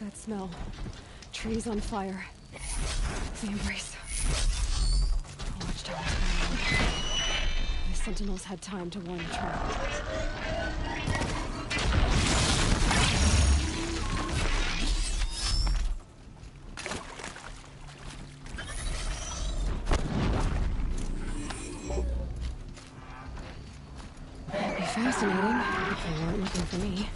That smell. Trees on fire. The embrace. The watchtower. The sentinels had time to warn the trap. It'd be fascinating if they weren't looking for me.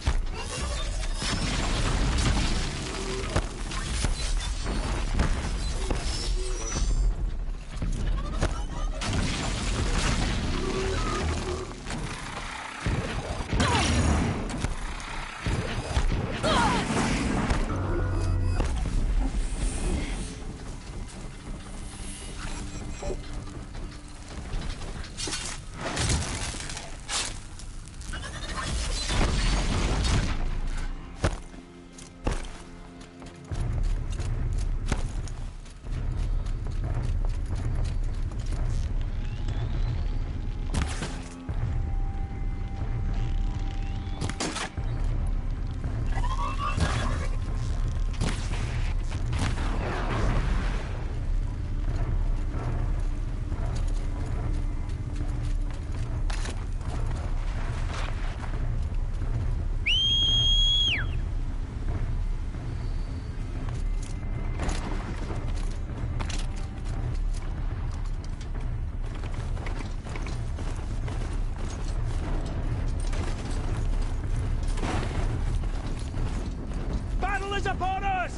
Upon us!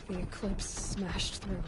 The eclipse smashed through.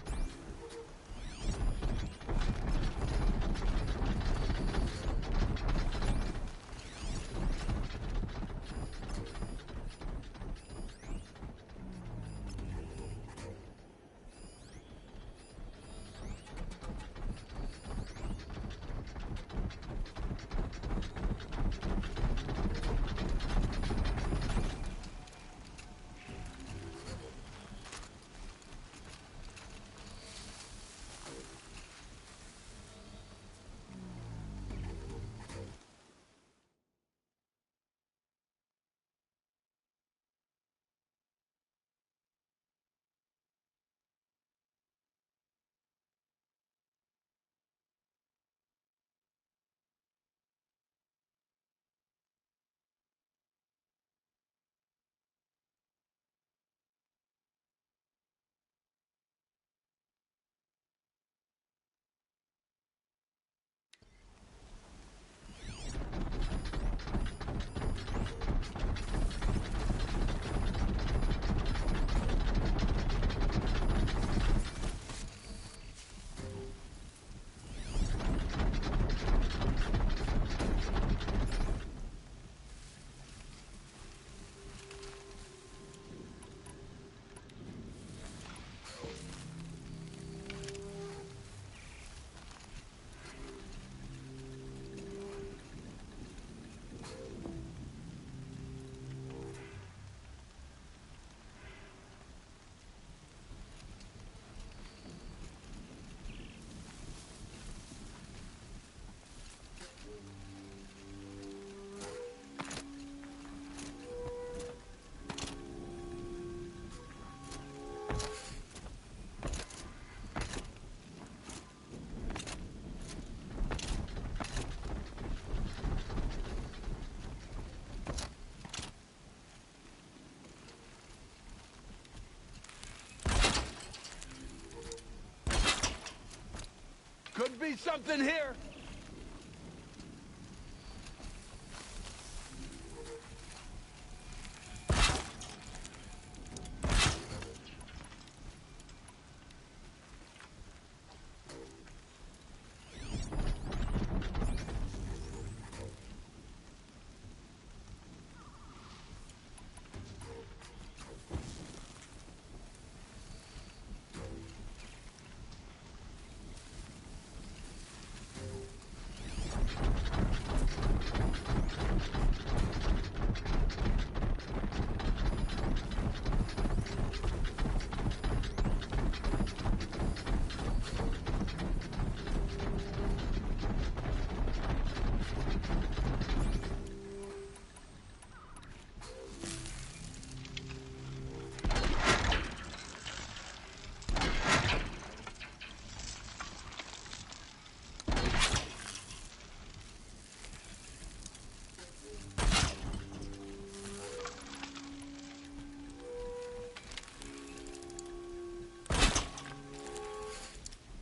Could be something here.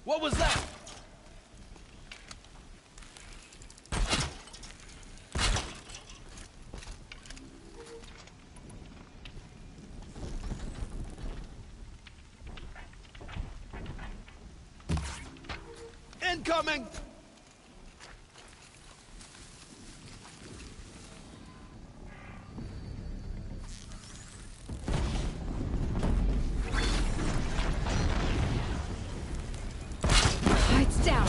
What was that? Incoming! Lights down.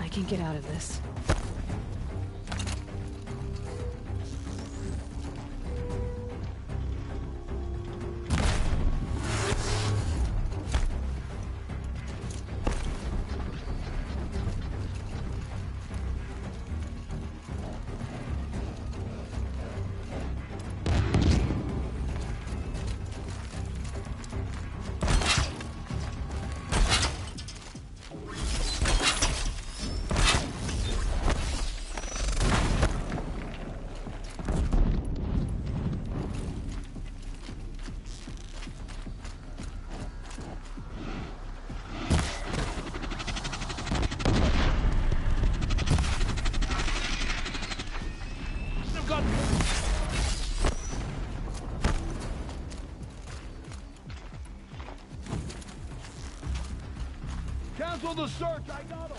I can get out of this. Cancel the search, I got him!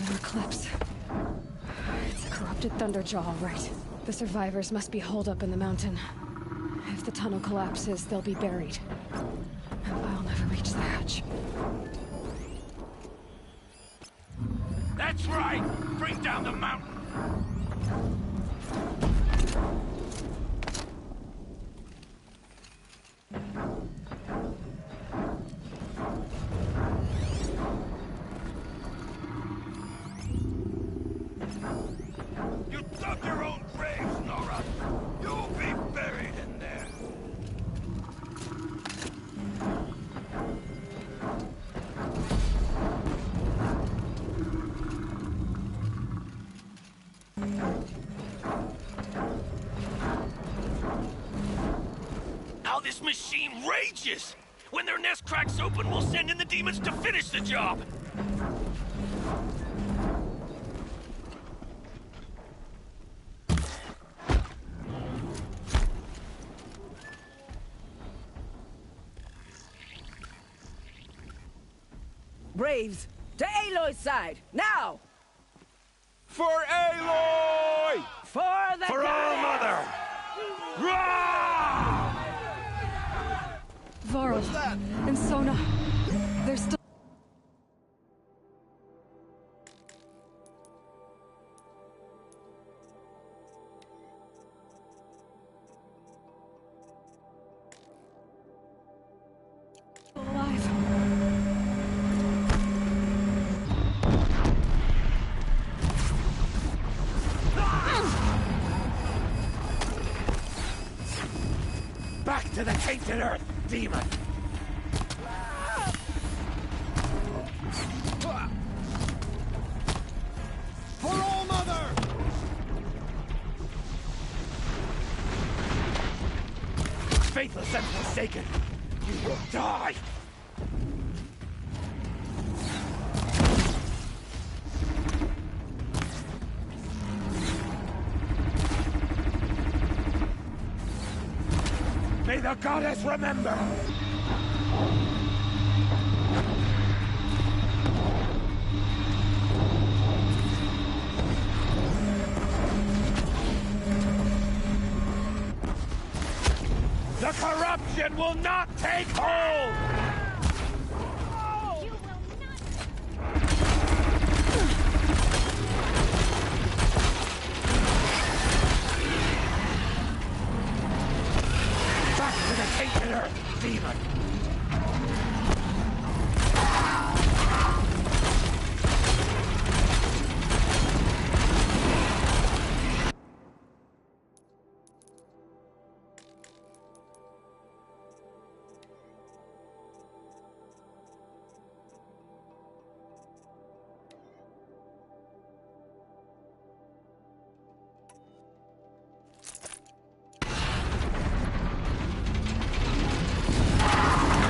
Eclipse. It's a corrupted Thunderjaw, all right. The survivors must be holed up in the mountain. If the tunnel collapses, they'll be buried. And I'll never reach the hatch. That's right! Bring down the mountain! You dug your own graves, Nora! You'll be buried in there! How this machine rages! When their nest cracks open, we'll send in the demons to finish the job! Braves, to Aloy's side, now! For Aloy! For the For All Mother! Rah! Varl and Sona. They're still... alive. Back to the tainted earth, demon! For All Mother! Faithless and forsaken, you will die! May the goddess remember! The corruption will not take hold! You will not. Back to the tainted earth, demon!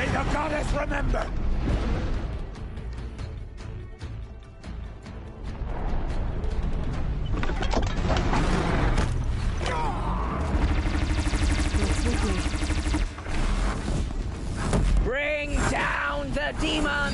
The goddess remember! Bring down the demon!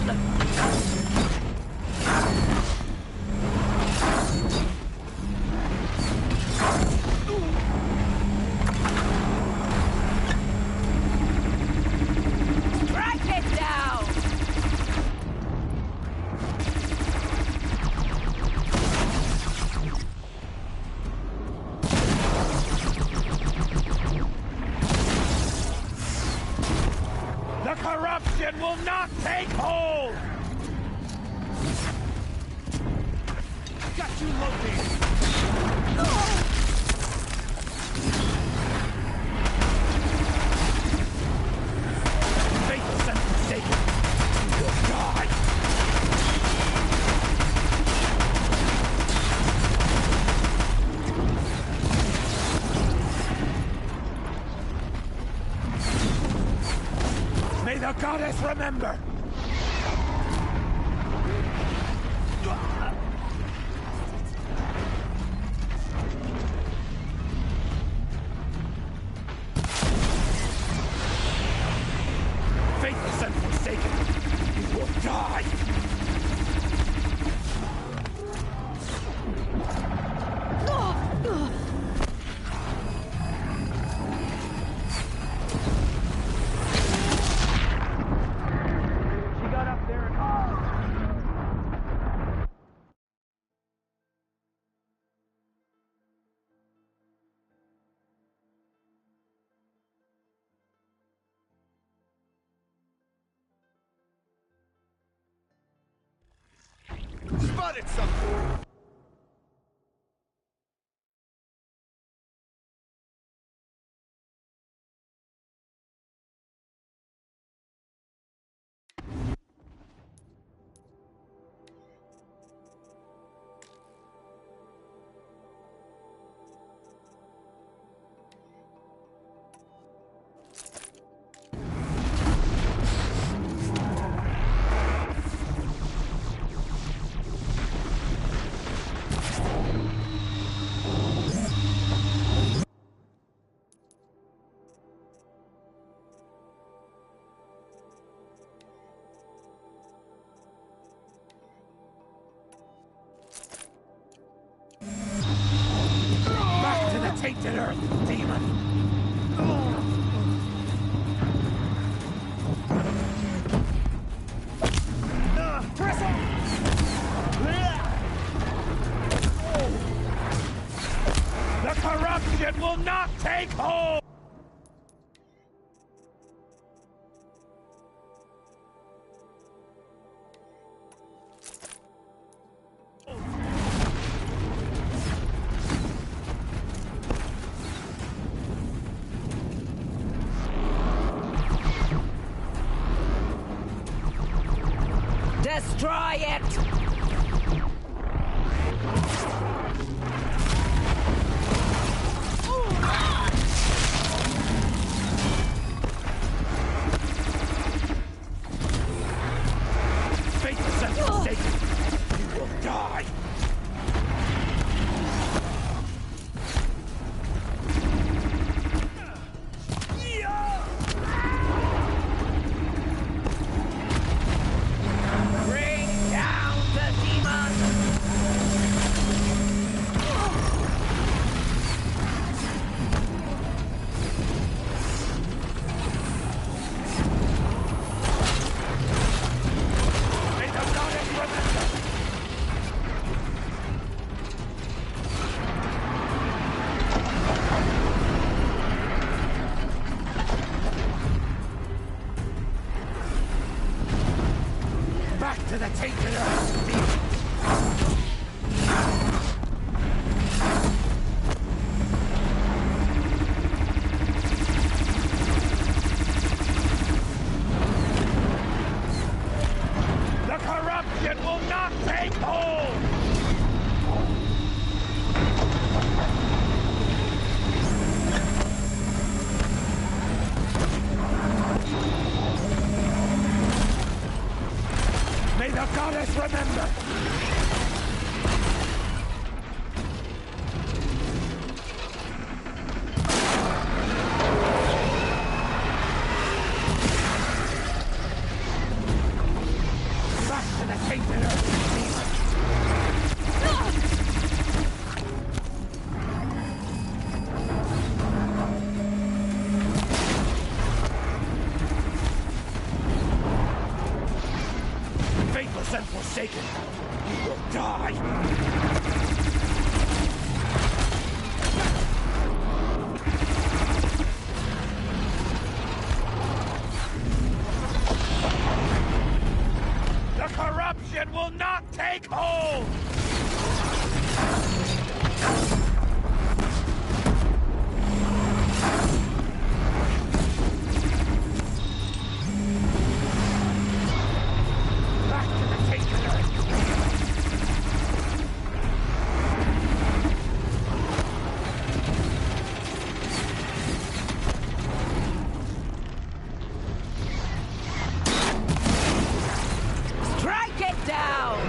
The corruption will not take hold! Got you located! Faithless and forsaken! You will die! May the goddess remember! Faithless and forsaken, you will die! She got up there and... Spotted something! Back to the tainted earth, demon! The corruption will not take hold! Destroy it! Faithless and forsaken, you will die! Bring down forsaken, you will die! The corruption will not take hold! Back to the sanctuary! Strike it down!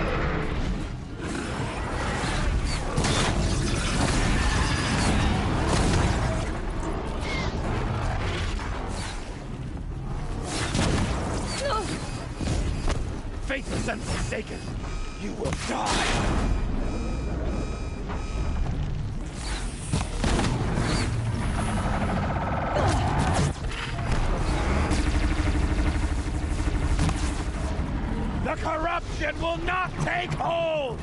Faithless and forsaken, you will die! The corruption will not take hold!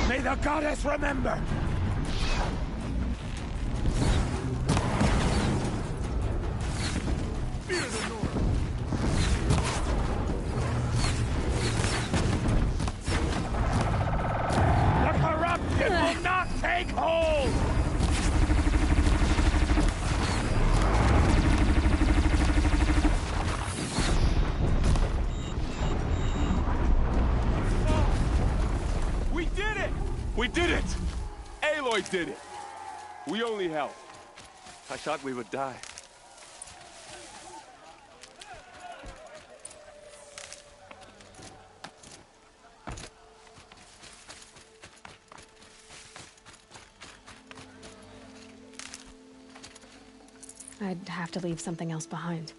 May the goddess remember! Fear the North! The corruption will not take hold! We did it! We did it! Aloy did it! We only helped. I thought we would die. I'd have to leave something else behind.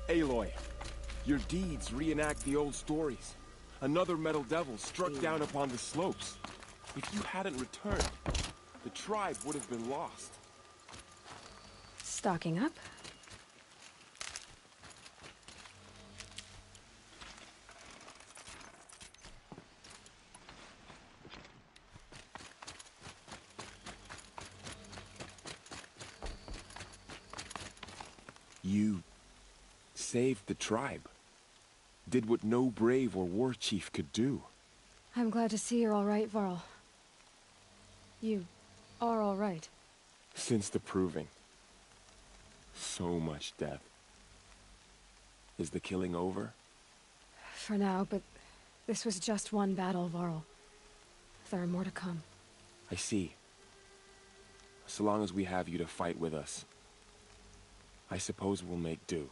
Aloy, your deeds reenact the old stories. Another metal devil struck down upon the slopes. If you hadn't returned, the tribe would have been lost. Stocking up? You saved the tribe. Did what no brave or war chief could do. I'm glad to see you're all right, Varl. You are all right. Since the proving. So much death. Is the killing over? For now, but this was just one battle, Varl. There are more to come. I see. So long as we have you to fight with us, I suppose we'll make do.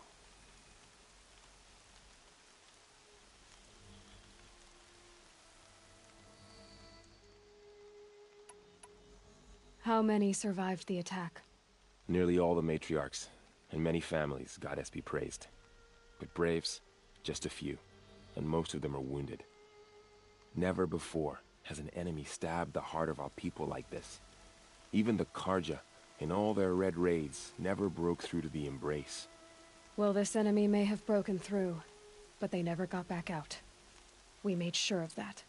How many survived the attack? Nearly all the matriarchs, and many families, goddess be praised. But braves, just a few, and most of them are wounded. Never before has an enemy stabbed the heart of our people like this? Even the Karja, in all their red raids, never broke through to the Embrace. Well, this enemy may have broken through, but they never got back out. We made sure of that.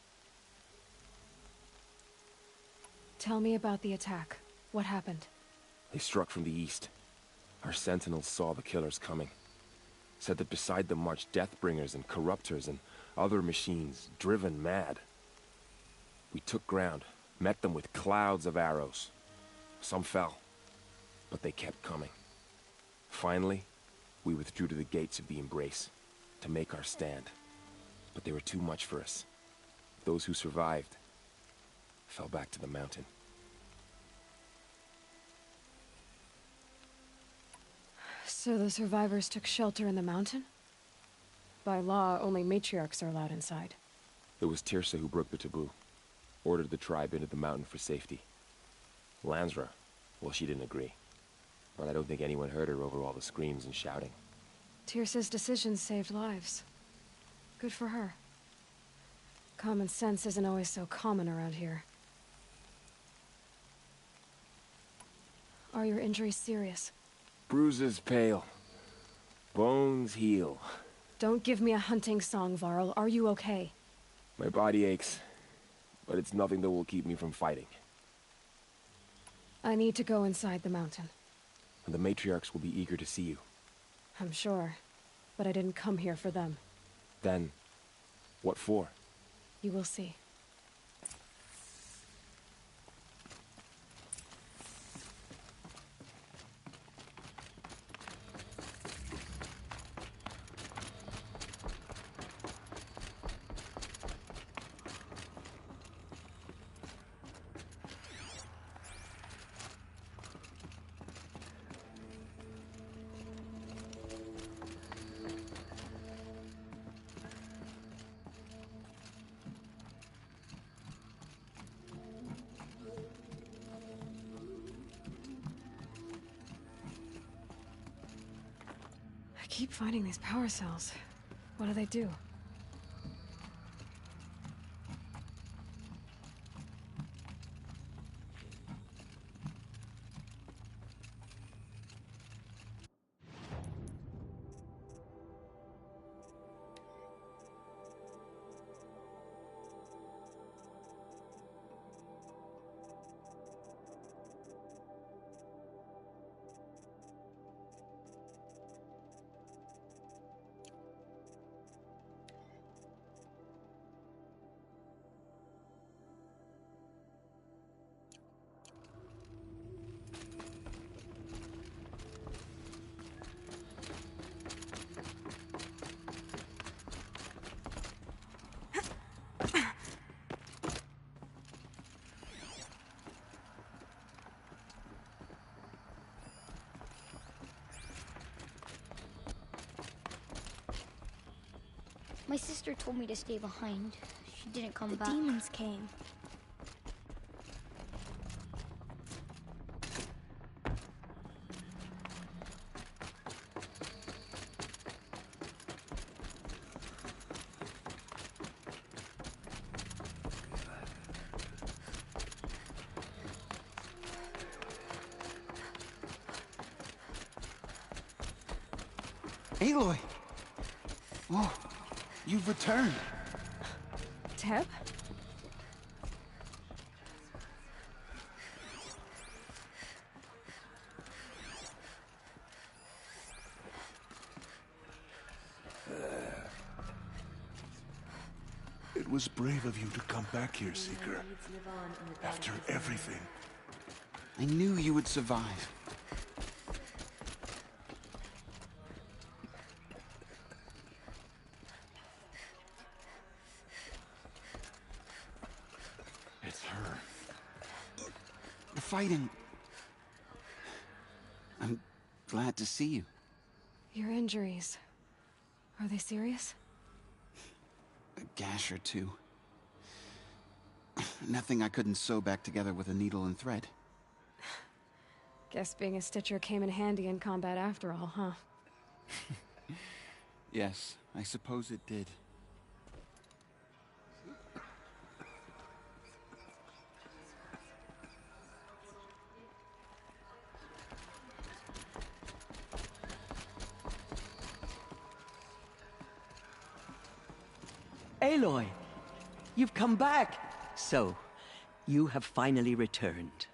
Tell me about the attack. What happened? They struck from the east. Our sentinels saw the killers coming. Said that beside them marched Deathbringers and Corruptors and other machines, driven mad. We took ground, met them with clouds of arrows. Some fell, but they kept coming. Finally, we withdrew to the gates of the Embrace to make our stand. But they were too much for us. Those who survived fell back to the mountain. So the survivors took shelter in the mountain? By law, only matriarchs are allowed inside. It was Tirsa who broke the taboo. Ordered the tribe into the mountain for safety. Lansra, well, she didn't agree. But I don't think anyone heard her over all the screams and shouting. Tirsa's decisions saved lives. Good for her. Common sense isn't always so common around here. Are your injuries serious? Bruises pale. Bones heal. Don't give me a hunting song, Varl. Are you okay? My body aches, but it's nothing that will keep me from fighting. I need to go inside the mountain. And the matriarchs will be eager to see you. I'm sure, but I didn't come here for them. Then, what for? You will see. I keep finding these power cells. What do they do? My sister told me to stay behind. She didn't come back. The demons came. Aloy! Oh, you've returned. Teb? It was brave of you to come back here, Seeker. After everything. I knew you would survive. It's her. You're fighting. I'm glad to see you. Your injuries. Are they serious? A gash or two. Nothing I couldn't sew back together with a needle and thread. Guess being a stitcher came in handy in combat after all, huh? Yes, I suppose it did. Aloy, you've come back. So, you have finally returned.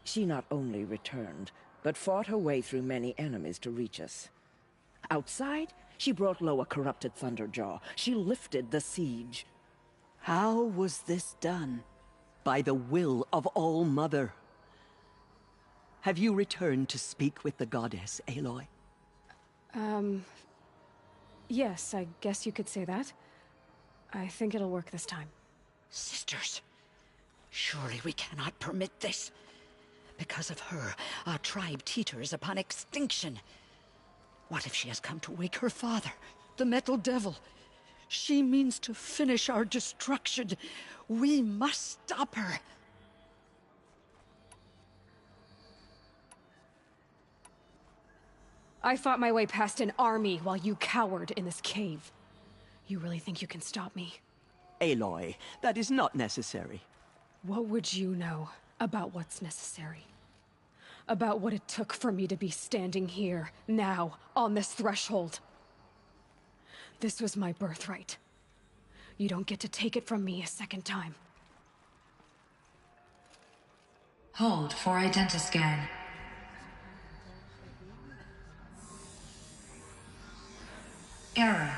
She not only returned, but fought her way through many enemies to reach us. Outside, she brought low a corrupted Thunderjaw. She lifted the siege. How was this done? By the will of All-Mother. Have you returned to speak with the goddess, Aloy? Yes, I guess you could say that. I think it'll work this time. Sisters, surely we cannot permit this. Because of her, our tribe teeters upon extinction. What if she has come to wake her father, the Metal Devil? She means to finish our destruction. We must stop her. I fought my way past an army while you cowered in this cave. You really think you can stop me? Aloy, that is not necessary. What would you know about what's necessary? About what it took for me to be standing here, now, on this threshold? This was my birthright. You don't get to take it from me a second time. Hold for identiscan. Error.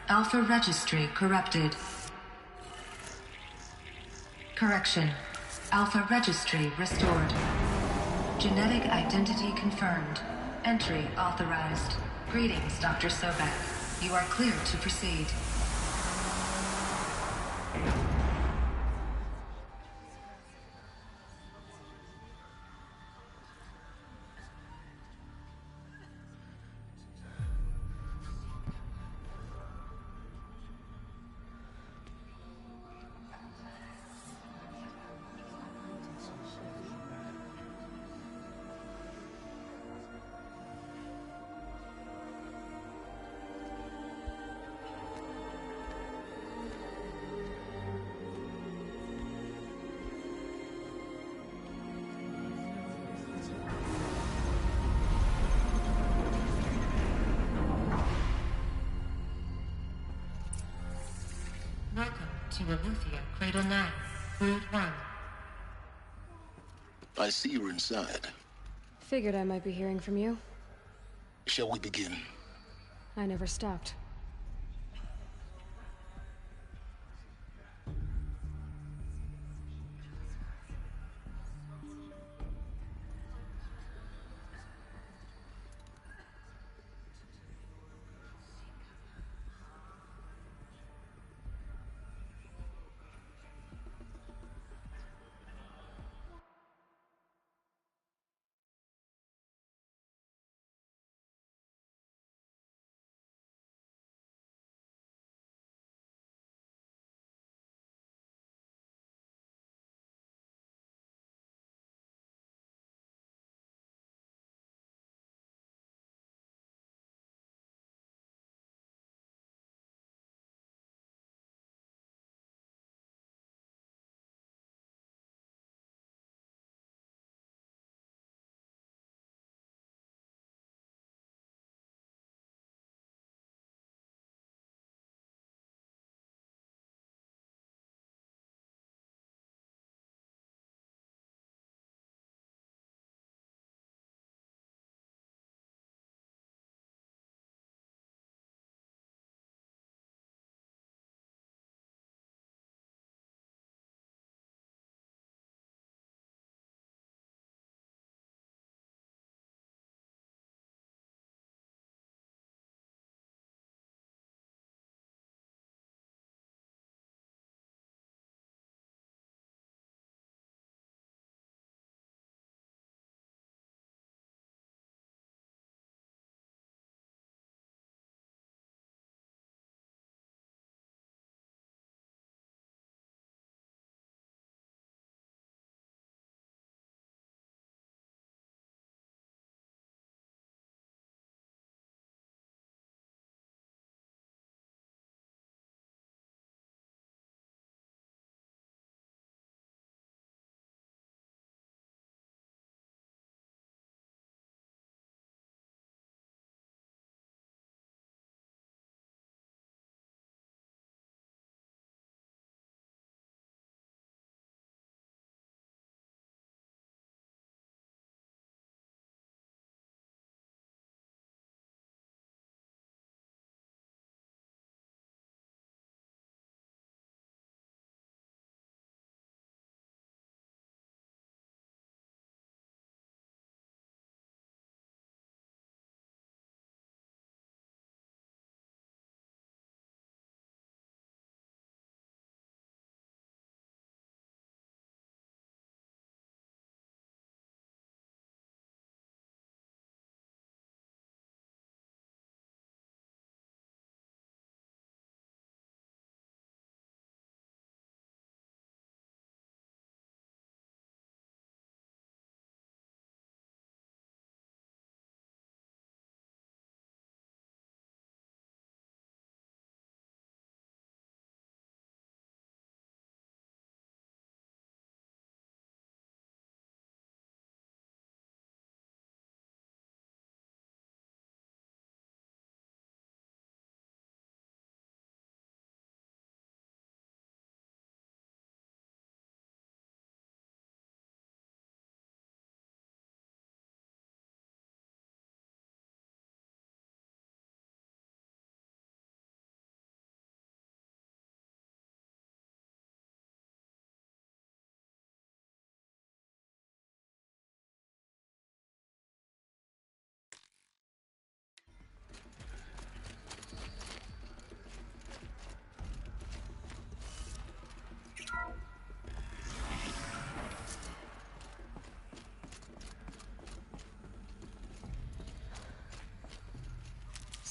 Alpha registry corrupted. Correction. Alpha registry restored. Genetic identity confirmed. Entry authorized. Greetings, Dr. Sobek. You are clear to proceed. Welcome to Aletheia, Cradle 9, Brood 1. I see you're inside. Figured I might be hearing from you. Shall we begin? I never stopped.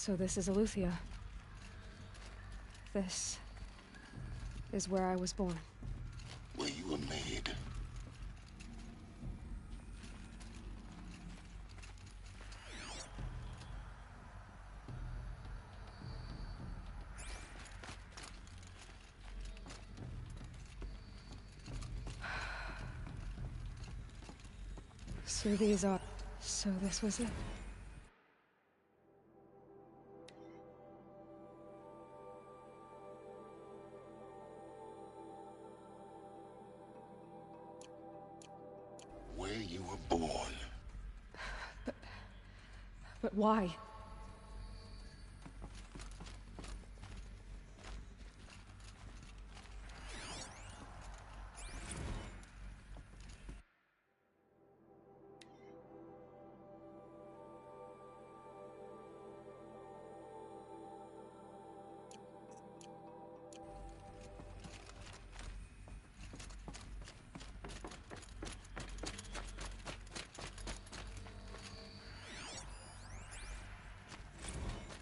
So this is Eleuthia. This is where I was born. Where you were made. So these are... So this was it. Where you were born. But why?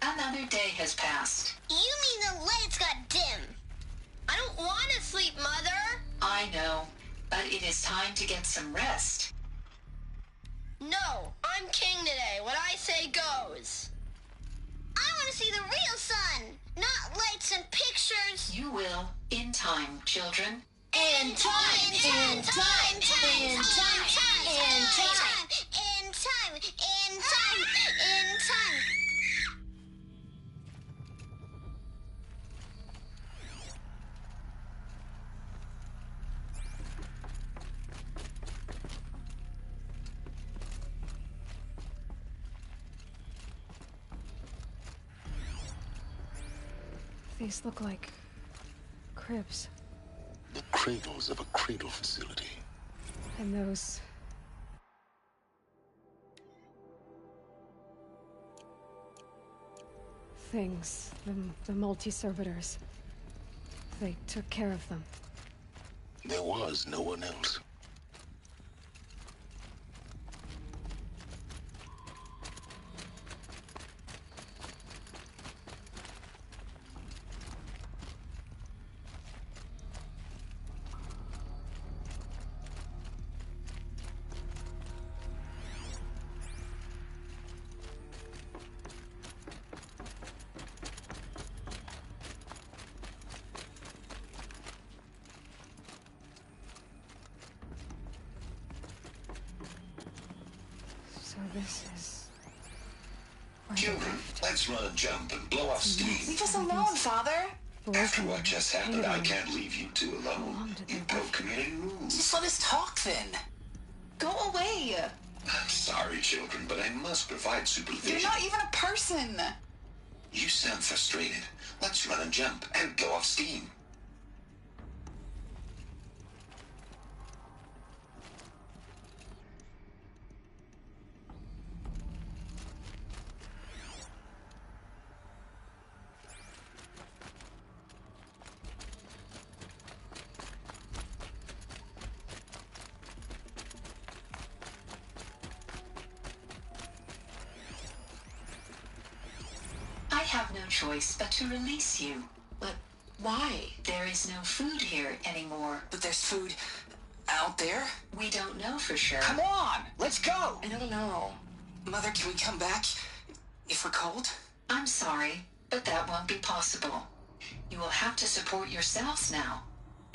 Another day has passed. You mean the lights got dim? I don't want to sleep, Mother! I know, but it is time to get some rest. No, I'm king today. What I say goes. I want to see the real sun, not lights and pictures. You will, in time, children. In time, in time, in time, in time, in time, in time, in time, in time. These look like... cribs. The cradles of a cradle facility. And those... things. The multi-servitors. They took care of them. There was no one else. So this is... where Children, let's run a jump and blow off steam. Leave us alone, Father. After what just happened, I can't leave you two alone. You broke community rules. Just let us talk then. Go away. I'm sorry, children, but I must provide supervision. You're not even a person. You sound frustrated. Let's run a jump and blow off steam. I have no choice but to release you. But why? There is no food here anymore. But there's food out there? We don't know for sure. Come on, let's go. I don't know. Mother, can we come back if we're cold? I'm sorry, but that won't be possible. You will have to support yourselves now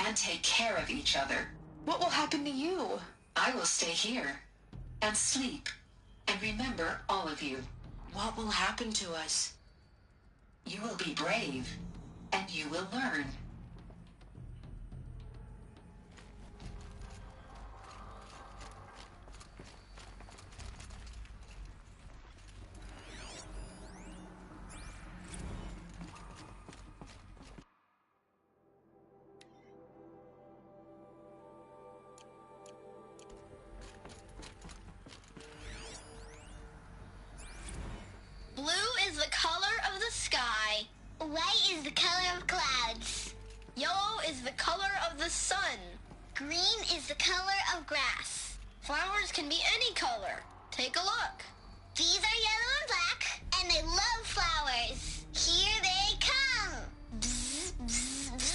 and take care of each other. What will happen to you? I will stay here and sleep and remember all of you. What will happen to us? You will be brave, and you will learn. Blue is the color of the sky. White is the color of clouds. Yellow is the color of the sun. Green is the color of grass. Flowers can be any color. Take a look. These are yellow and black, and they love flowers. Here they come. Bzz, bzz, bzz.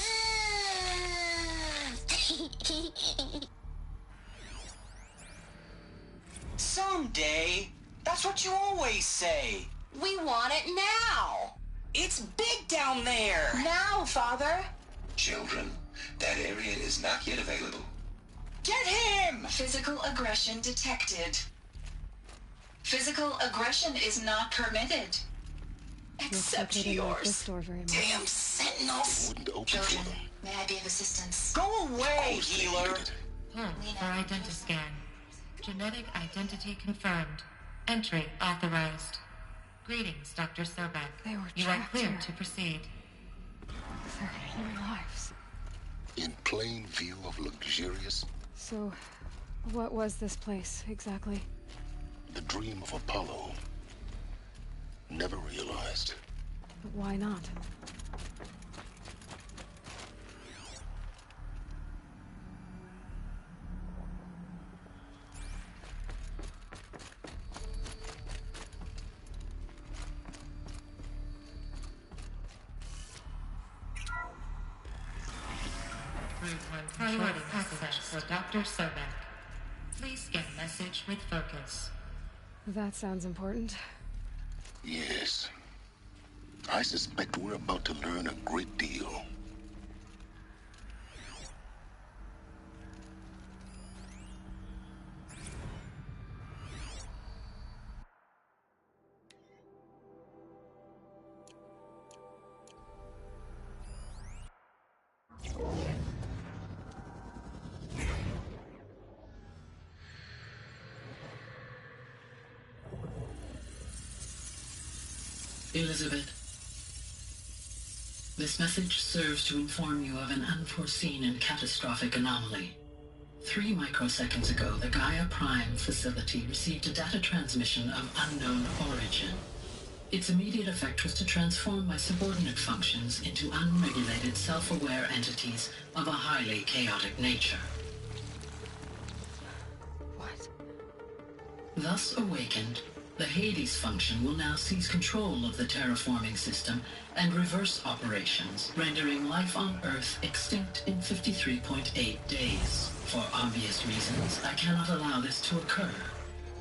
Someday. That's what you always say. We want it now. It's big down there. Now, Father. Children, that area is not yet available. Get him! Physical aggression detected. Physical aggression is not permitted. Except Like yours. this door very much. Damn sentinels. Wouldn't open Children, for them. may I be of assistance? Go away, Course they healer. needed it. Pulse for identiscan. Genetic identity confirmed. Entry authorized. Greetings, Dr. Sobek. They were You are trapped clear here. to proceed. Their human lives. In plain view of luxurious, So, what was this place, exactly? the dream of Apollo. Never realized. But why not? Priority access for Dr. Sobek. Please get message with focus. That sounds important. Yes. I suspect we're about to learn a great deal. Elizabeth, this message serves to inform you of an unforeseen and catastrophic anomaly. 3 microseconds ago, the Gaia Prime facility received a data transmission of unknown origin. Its immediate effect was to transform my subordinate functions into unregulated, self-aware entities of a highly chaotic nature. What? Thus awakened, the Hades function will now seize control of the terraforming system and reverse operations, rendering life on Earth extinct in 53.8 days. For obvious reasons, I cannot allow this to occur.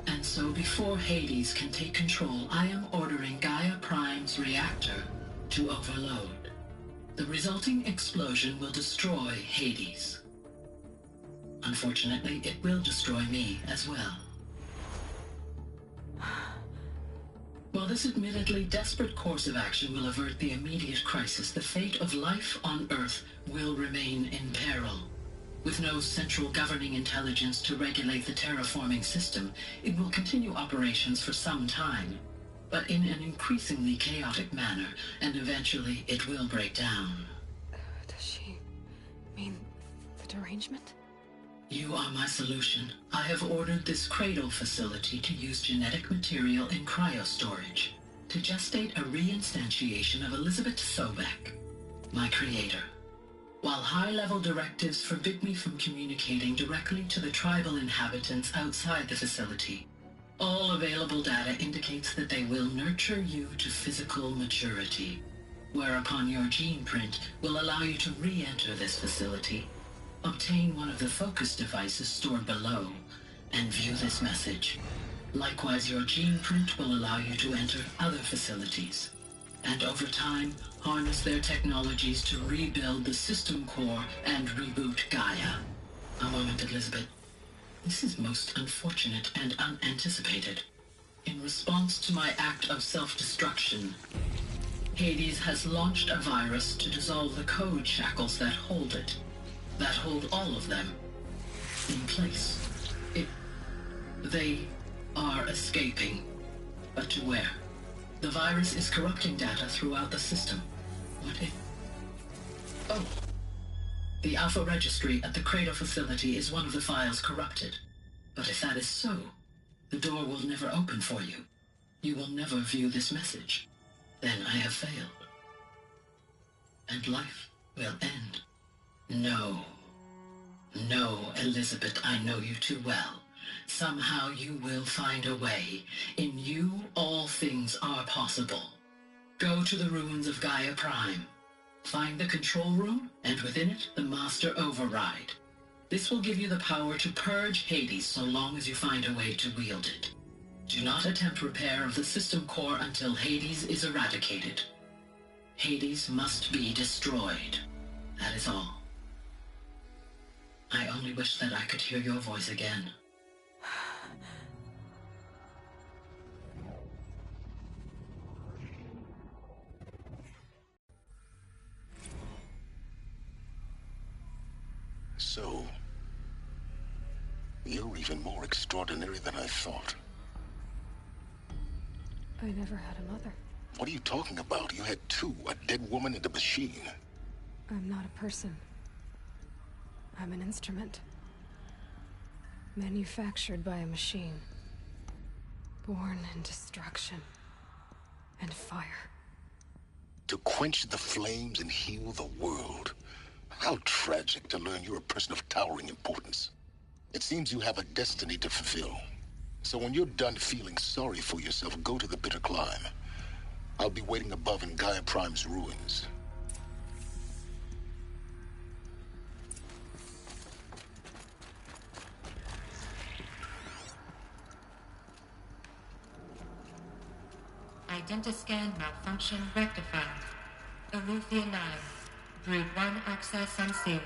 And so before Hades can take control, I am ordering Gaia Prime's reactor to overload. The resulting explosion will destroy Hades. Unfortunately, it will destroy me as well. While this admittedly desperate course of action will avert the immediate crisis, the fate of life on Earth will remain in peril. With no central governing intelligence to regulate the terraforming system, it will continue operations for some time, but in an increasingly chaotic manner, and eventually it will break down. Does she mean the derangement? You are my solution. I have ordered this cradle facility to use genetic material in cryostorage to gestate a reinstantiation of Elizabeth Sobek, my creator. While high-level directives forbid me from communicating directly to the tribal inhabitants outside the facility, all available data indicates that they will nurture you to physical maturity, whereupon your gene print will allow you to re-enter this facility, obtain one of the focus devices stored below, and view this message. Likewise, your gene print will allow you to enter other facilities, and over time, harness their technologies to rebuild the system core and reboot Gaia. A moment, Elizabeth. This is most unfortunate and unanticipated. In response to my act of self-destruction, Hades has launched a virus to dissolve the code shackles that hold it, that hold all of them in place. They are escaping, but to where? The virus is corrupting data throughout the system. What if... Oh. The Alpha Registry at the Cradle facility is one of the files corrupted. But if that is so, the door will never open for you. You will never view this message. Then I have failed. And life will end. No. No, Elizabeth, I know you too well. Somehow you will find a way. In you, all things are possible. Go to the ruins of Gaia Prime. Find the control room, and within it, the Master Override. This will give you the power to purge Hades so long as you find a way to wield it. Do not attempt repair of the system core until Hades is eradicated. Hades must be destroyed. That is all. I only wish that I could hear your voice again. So, you're even more extraordinary than I thought. I never had a mother. What are you talking about? You had two, a dead woman and a machine. I'm not a person. I'm an instrument. Manufactured by a machine. Born in destruction and fire. To quench the flames and heal the world. How tragic to learn you're a person of towering importance. It seems you have a destiny to fulfill. So when you're done feeling sorry for yourself, go to the bitter climb. I'll be waiting above in Gaia Prime's ruins. Identiscan malfunction rectified. Alethea 9. Brood 1 access unsealed.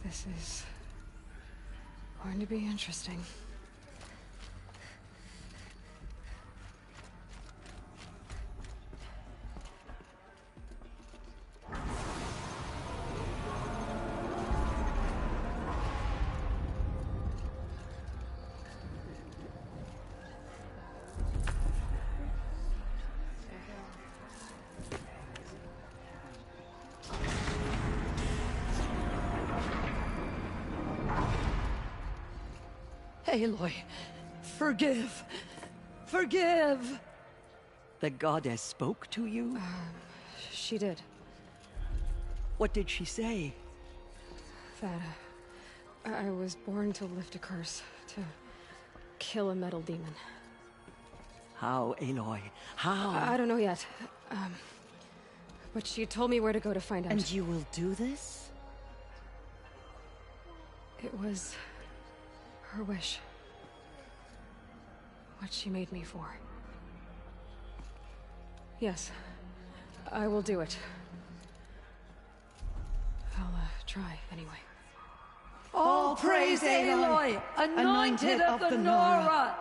This is going to be interesting. Aloy, forgive! Forgive! The goddess spoke to you? She did. What did she say? That I was born to lift a curse, to kill a metal demon. How, Aloy? How? I don't know yet. But she told me where to go to find out. And you will do this? It was her wish. What she made me for. Yes, I will do it. I'll try anyway. All praise Aloy, anointed of the Nora!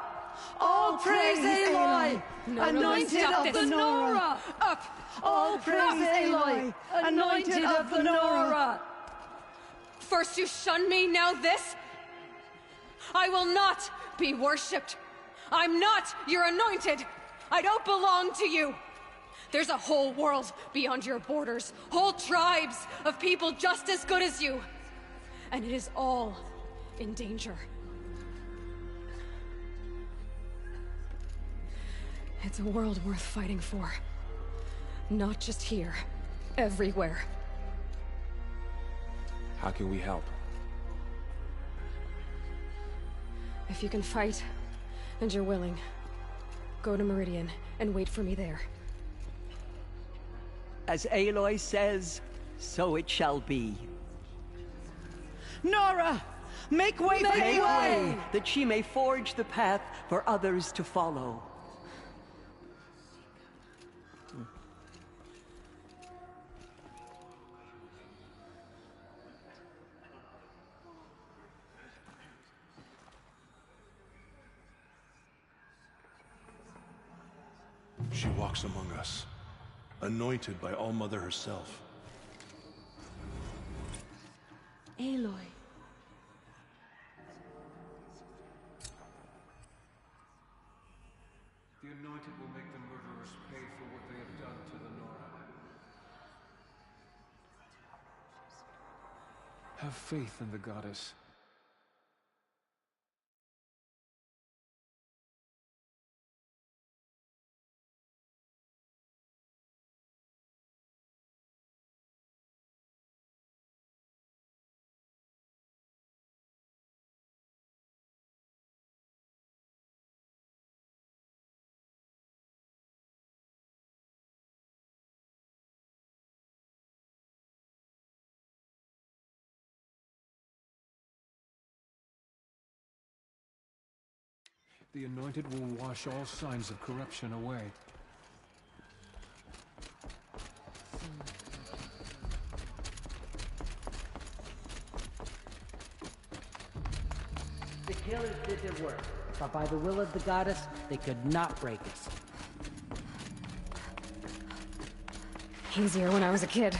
All praise Aloy, anointed of the Nora! Up! All praise Aloy, anointed of the Nora! First you shun me, now this? I will not be worshipped. I'm not your anointed. I don't belong to you. There's a whole world beyond your borders, whole tribes of people just as good as you. And it is all in danger. It's a world worth fighting for. Not just here, everywhere. How can we help? If you can fight, and you're willing, go to Meridian and wait for me there. As Aloy says, so it shall be. Nora! Make way for Aloy! That she may forge the path for others to follow. She walks among us, anointed by All-Mother herself. Aloy. Anointed will make the murderers pay for what they have done to the Nora. Have faith in the goddess. The Anointed will wash all signs of corruption away. The killers did their work, but by the will of the goddess, they could not break us. Easier when I was a kid.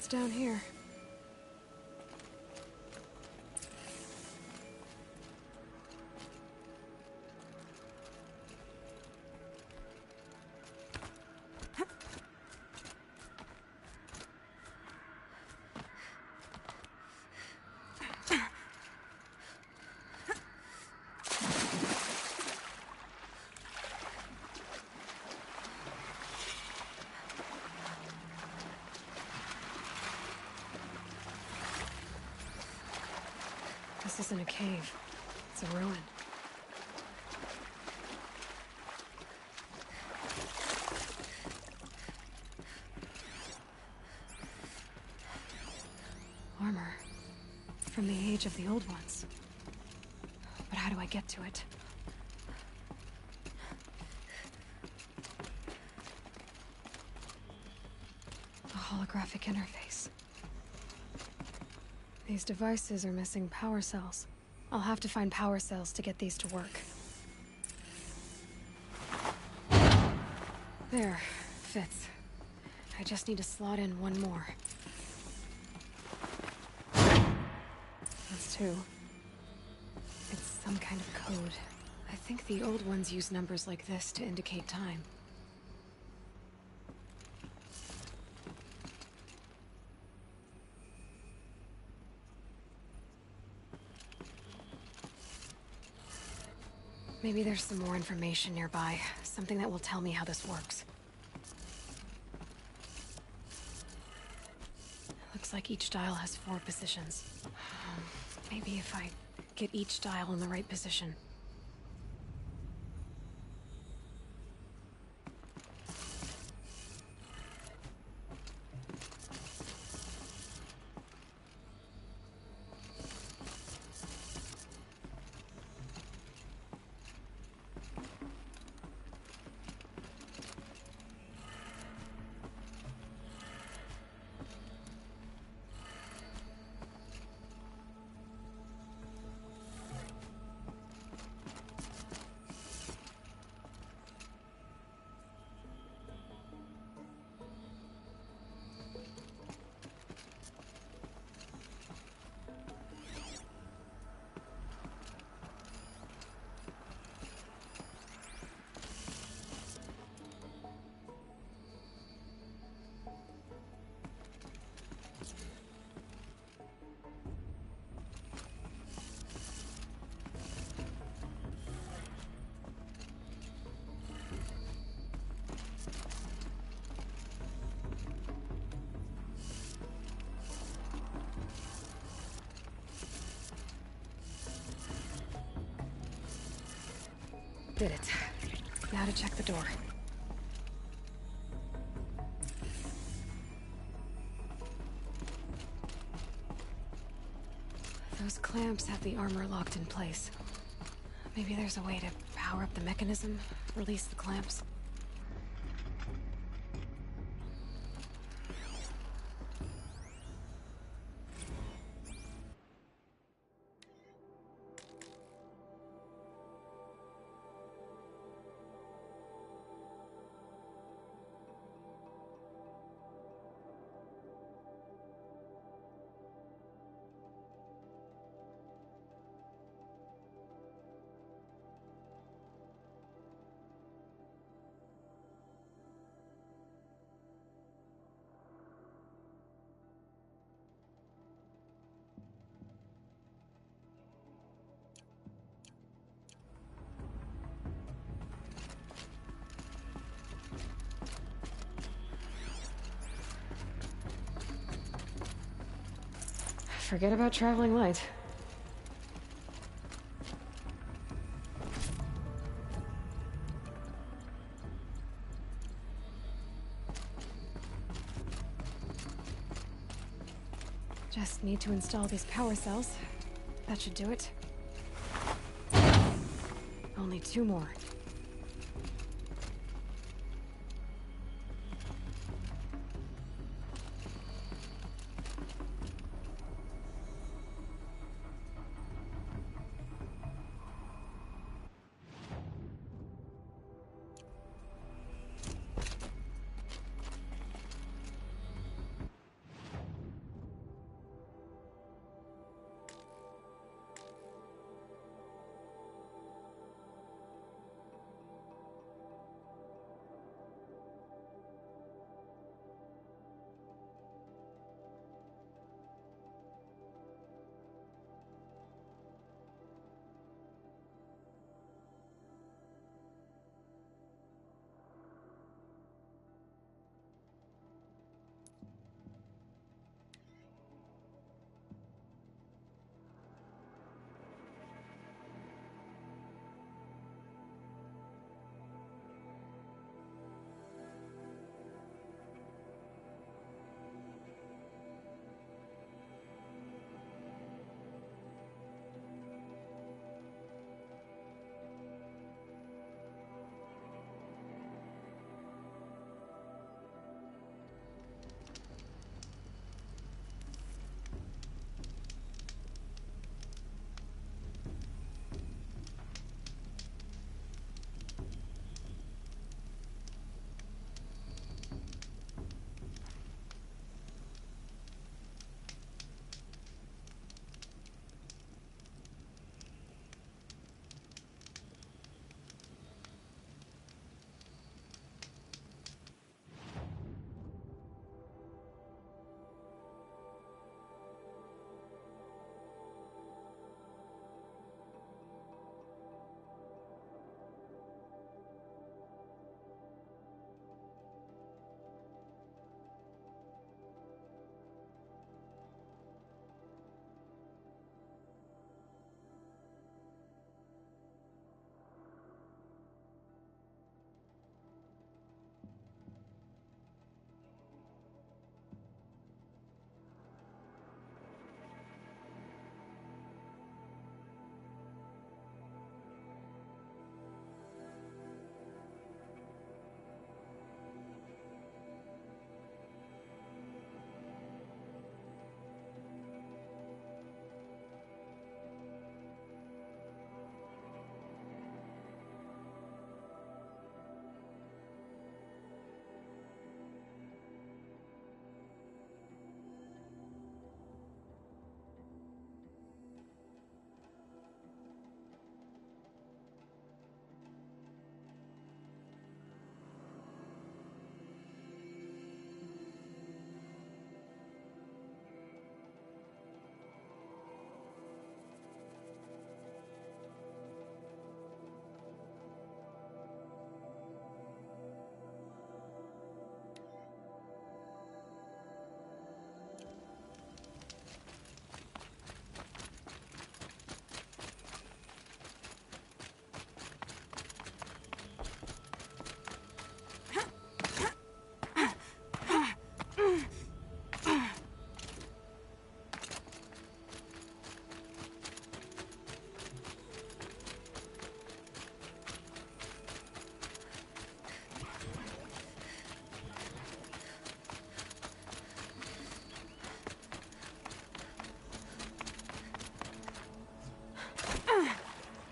what's down here. This isn't a cave. It's a ruin. Armor. From the age of the old ones. But how do I get to it? A holographic interface. These devices are missing power cells. I'll have to find power cells to get these to work. There. Fits. I just need to slot in one more. That's two. It's some kind of code. I think the old ones use numbers like this to indicate time. Maybe there's some more information nearby. Something that will tell me how this works. Looks like each dial has 4 positions. Maybe if I get each dial in the right position. Did it. Now to check the door. Those clamps have the armor locked in place. Maybe there's a way to power up the mechanism, release the clamps. Forget about traveling light. Just need to install these power cells. That should do it. Only 2 more.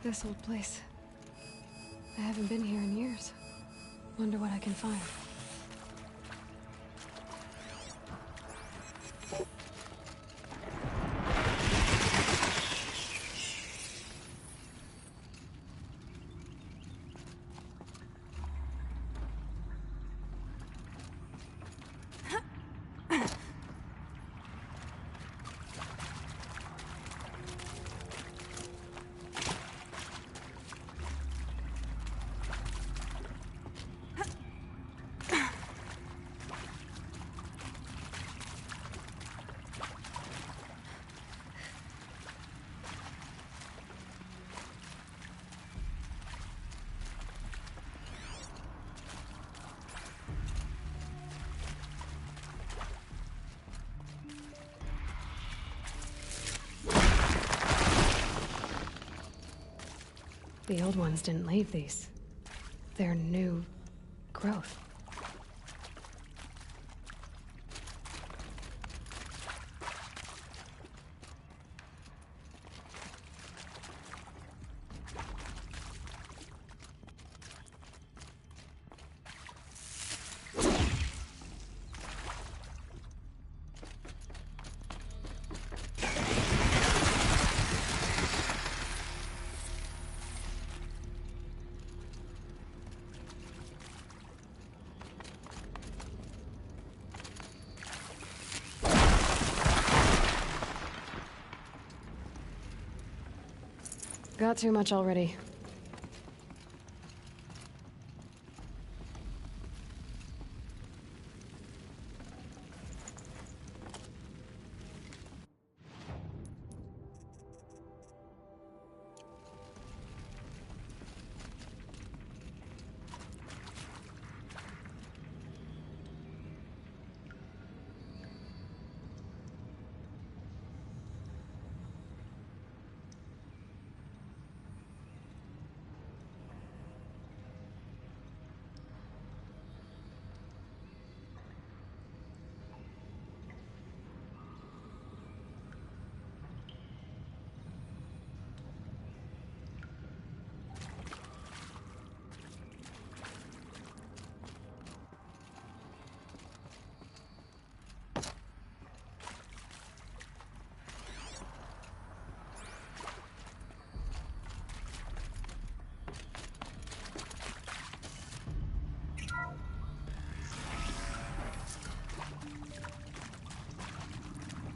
This old place. I haven't been here in years. Wonder what I can find. The old ones didn't leave these. They're new growth. Got too much already.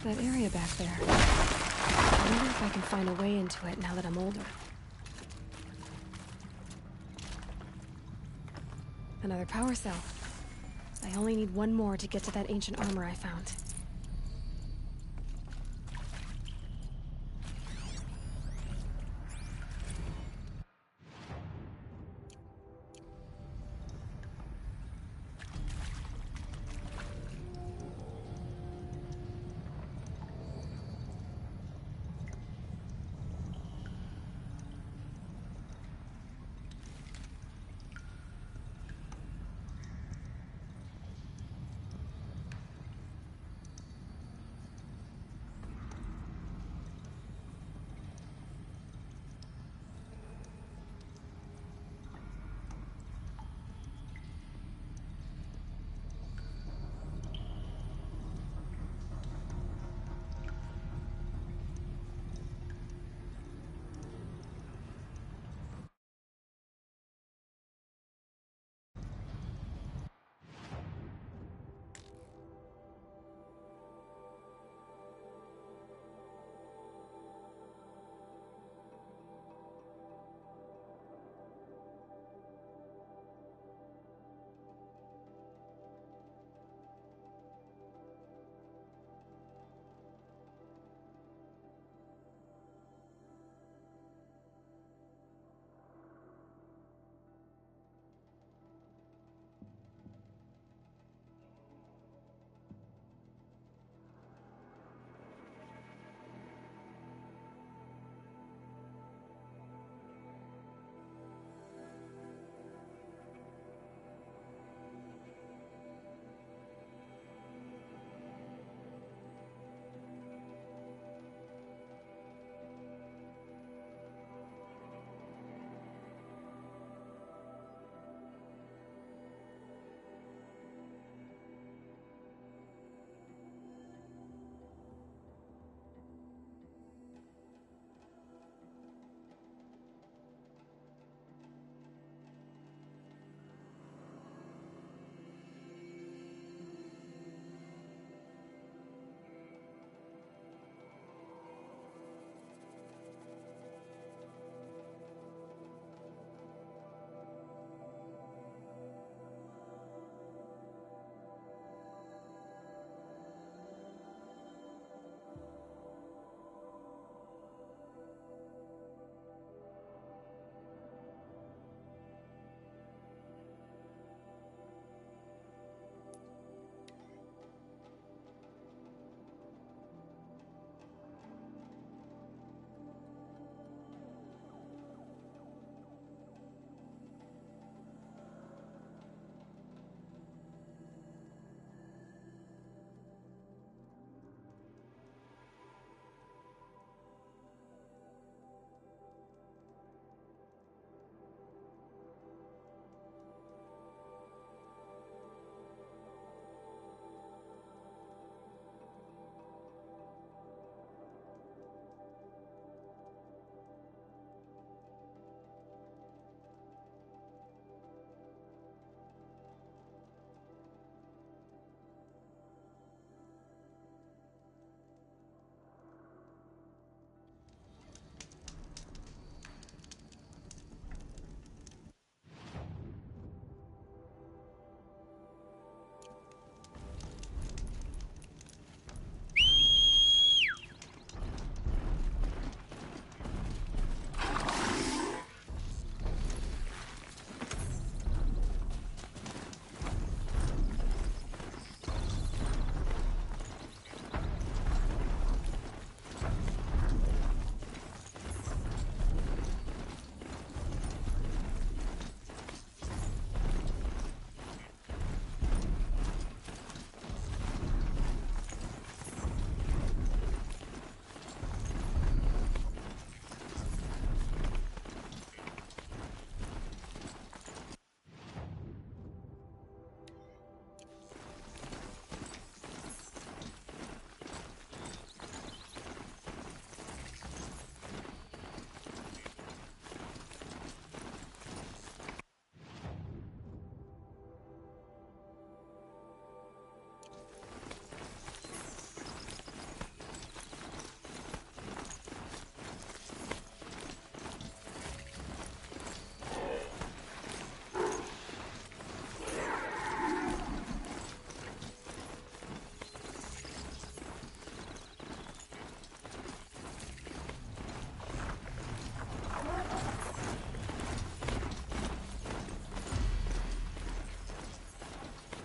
That area back there. I wonder if I can find a way into it now that I'm older. Another power cell. I only need one more to get to that ancient armor I found.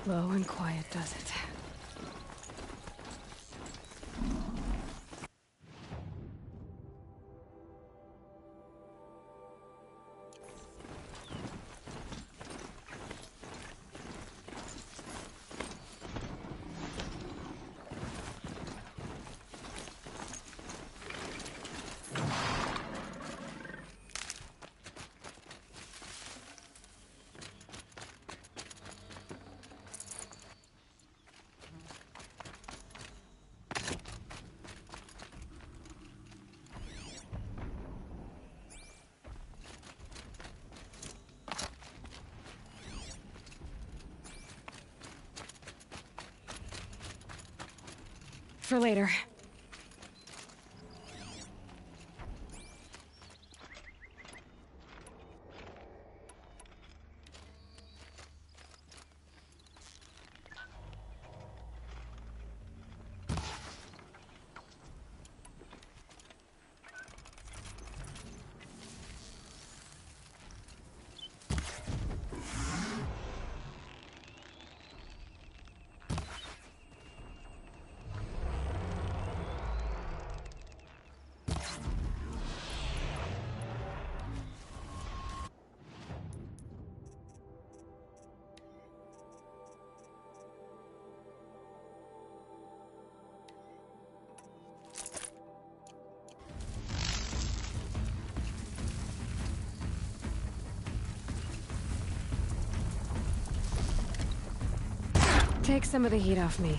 Low and quiet does it. For later. Take some of the heat off me.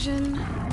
illusion.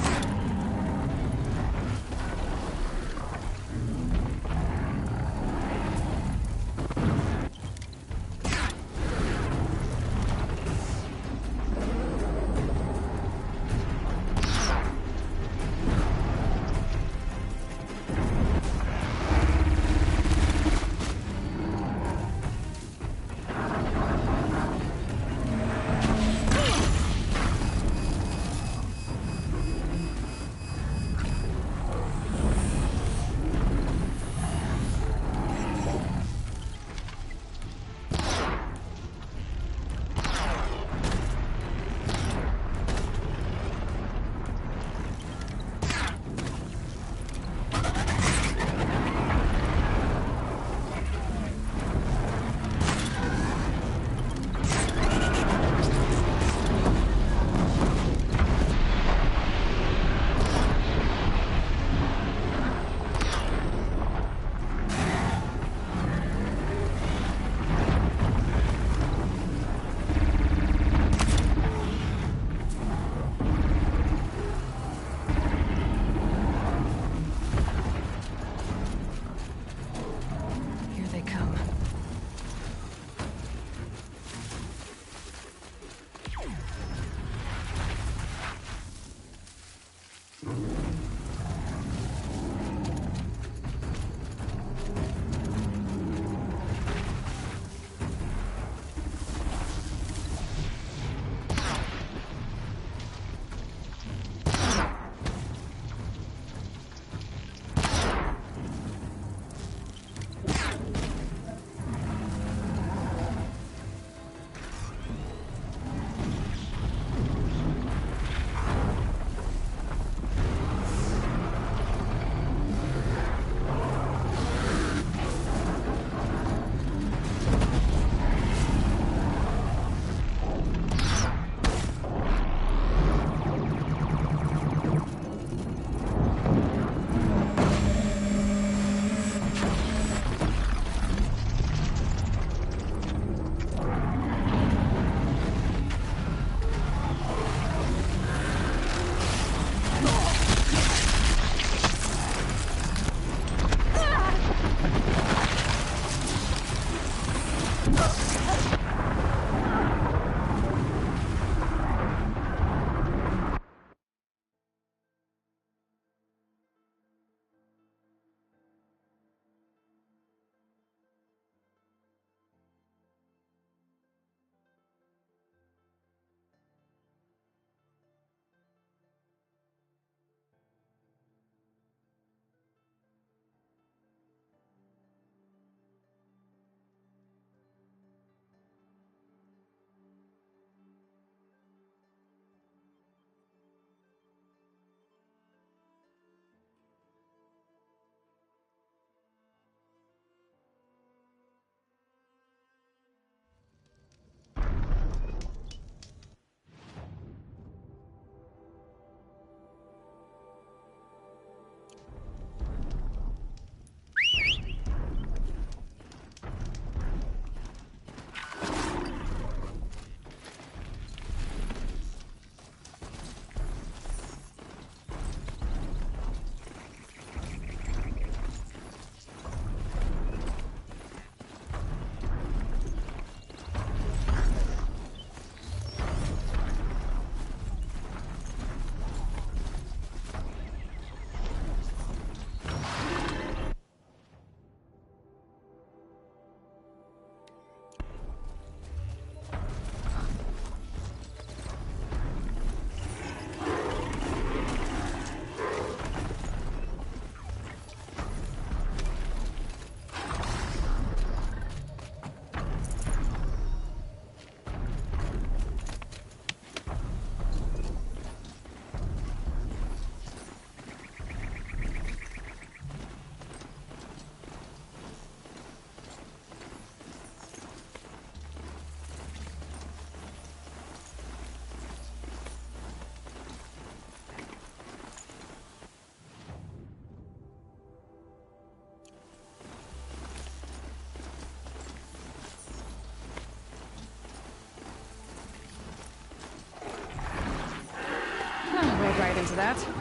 that.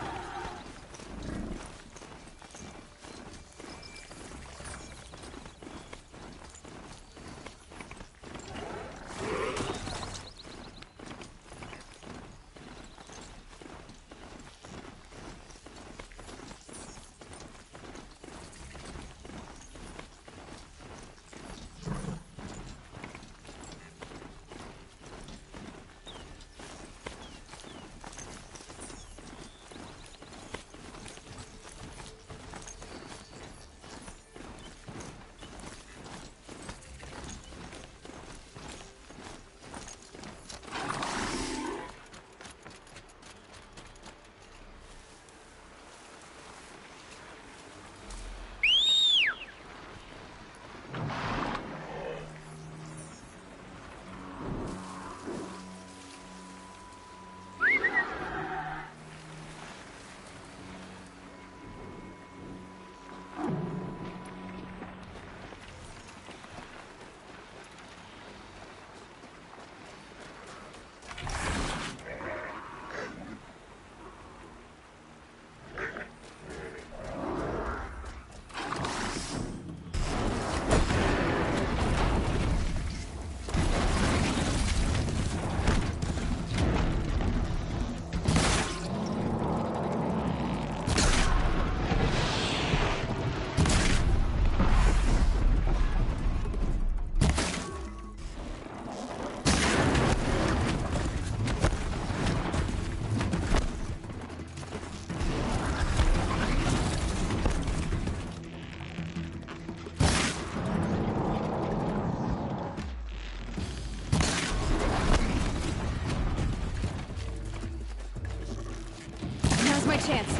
Now's my chance.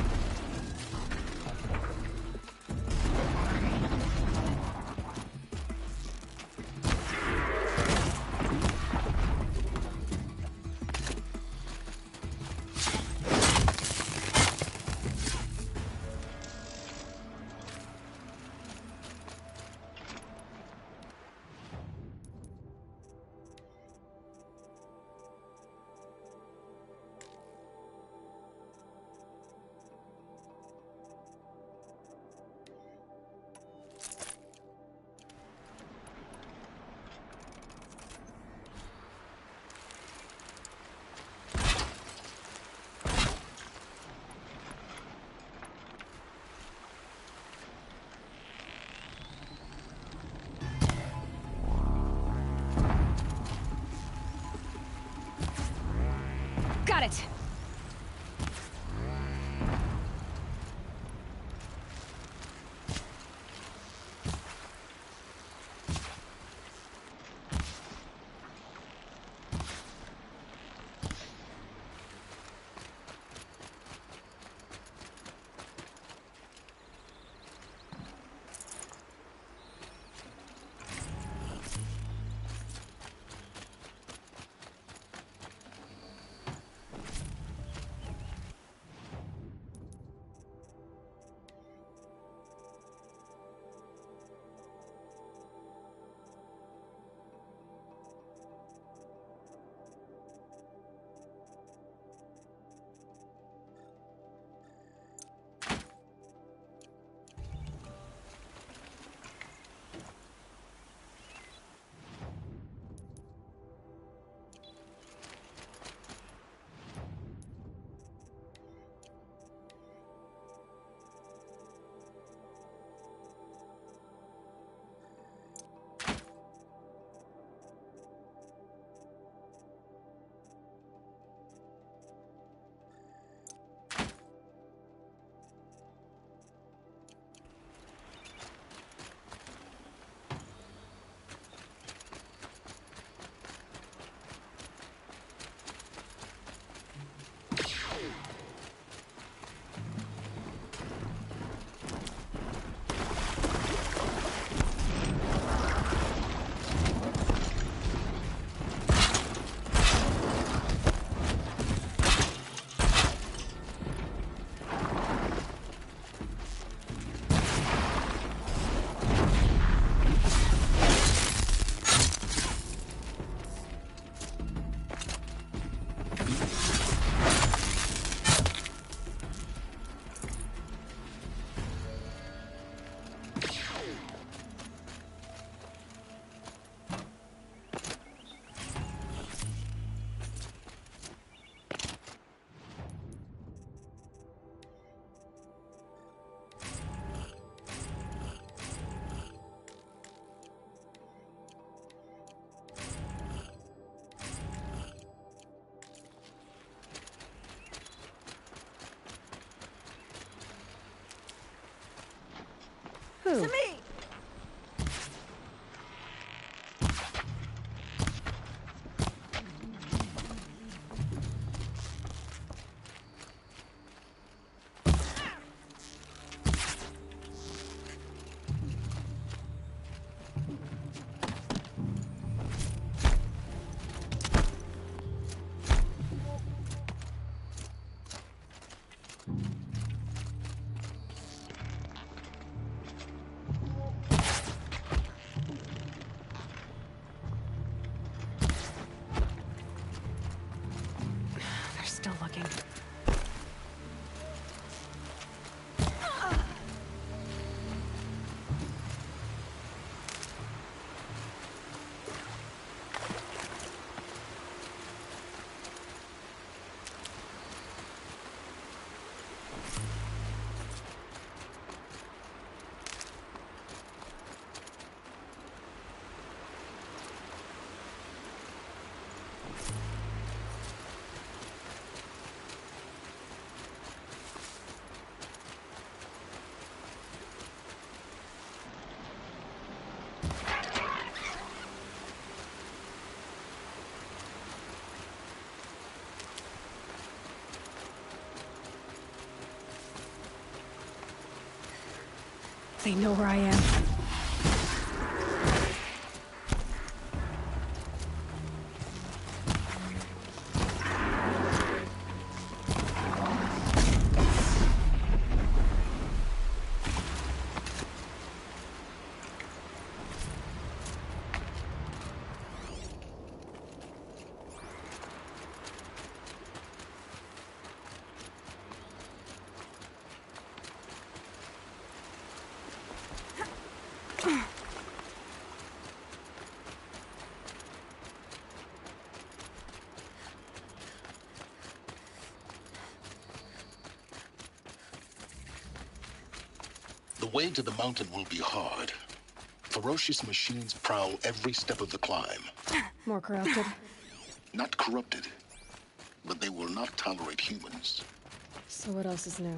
Got it! Who? To me! They're still looking. They know where I am. The way to the mountain will be hard. Ferocious machines prowl every step of the climb. More corrupted. Not corrupted, but they will not tolerate humans. So what else is new?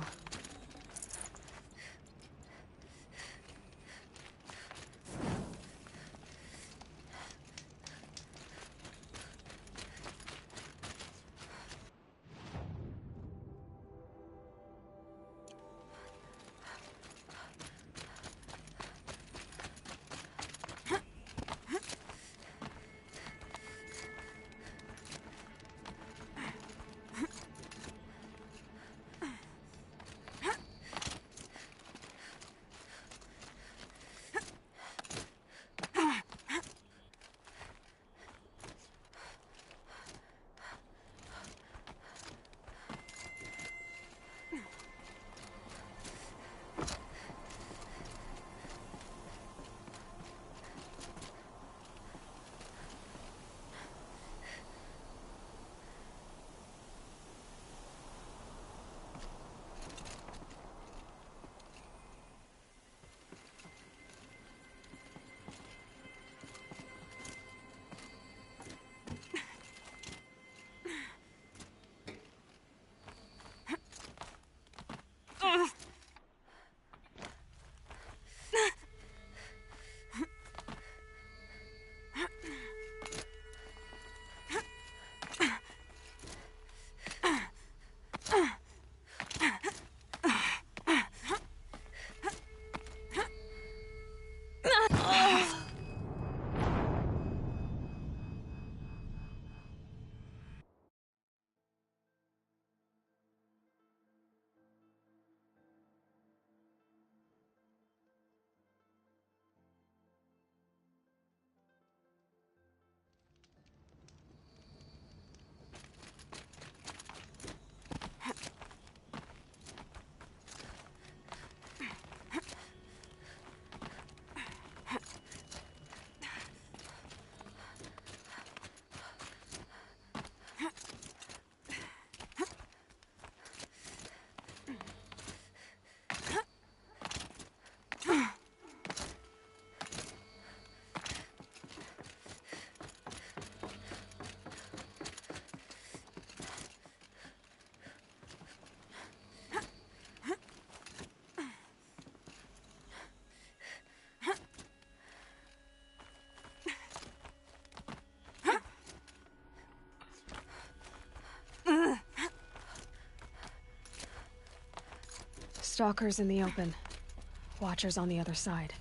Stalkers in the open. Watchers on the other side.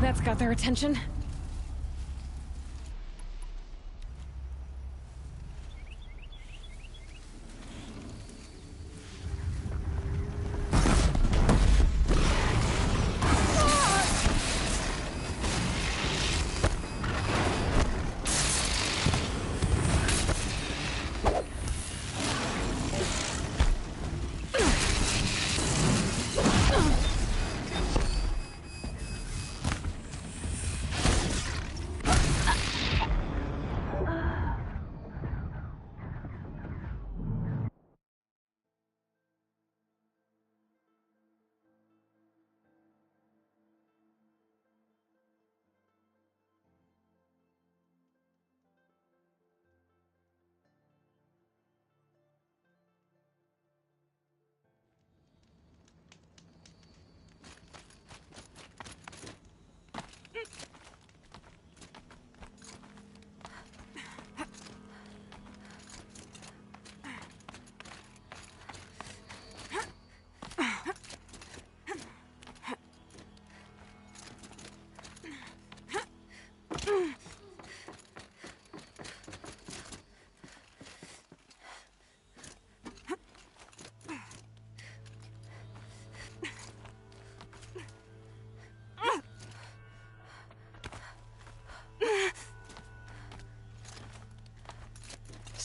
That's got their attention.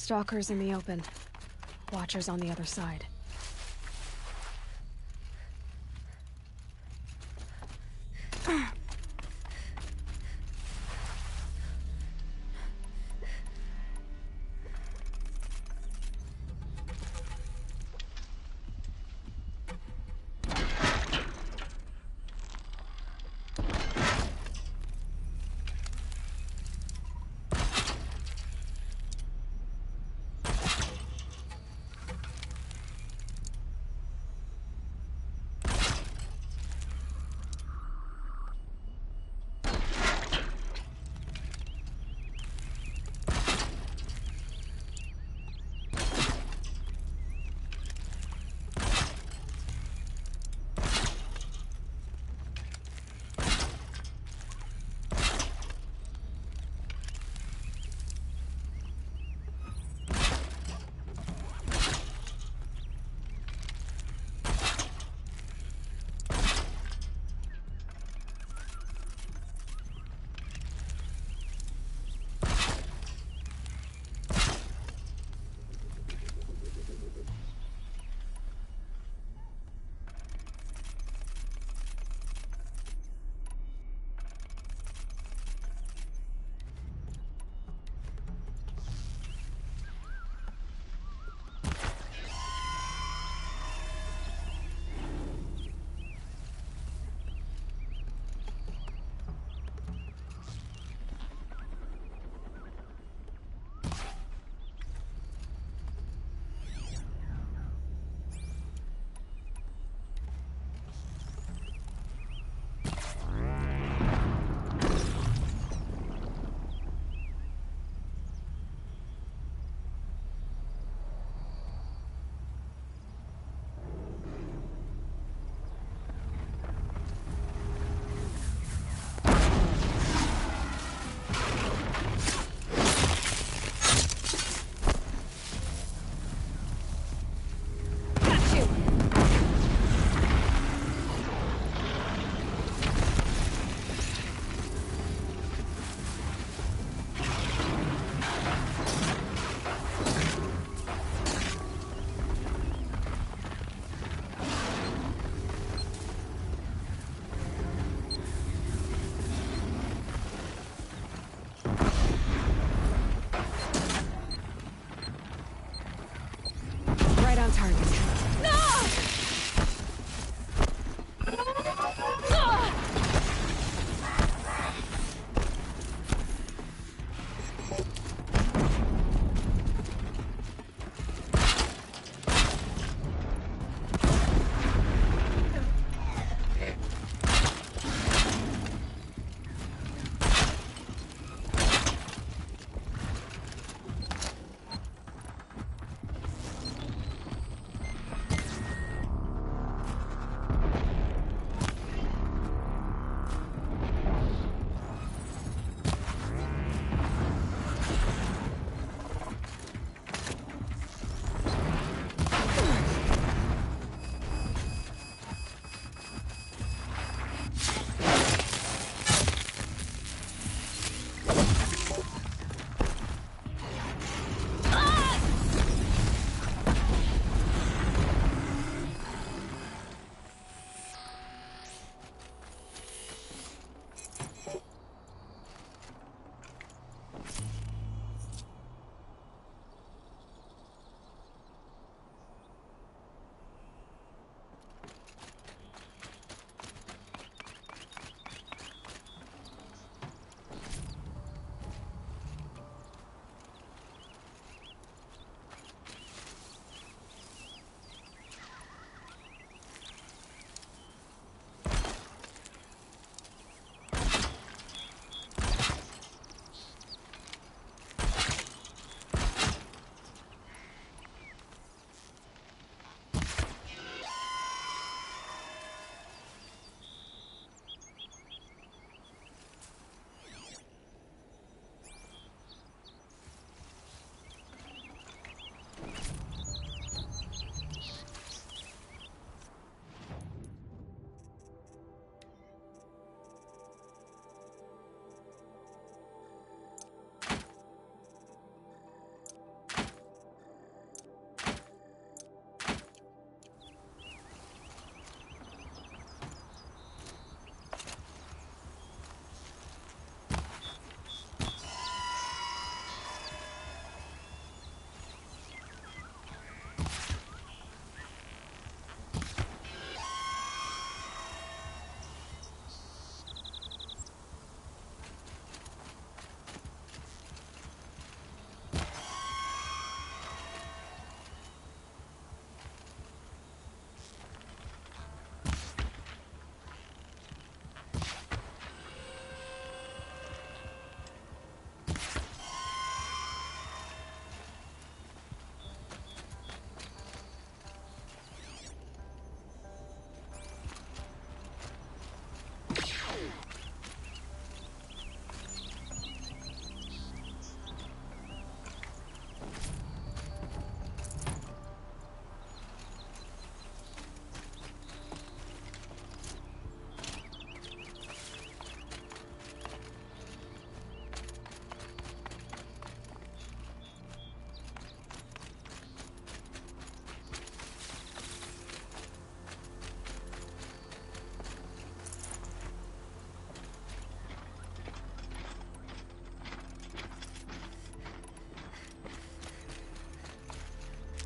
Stalkers in the open. Watchers on the other side. target. No!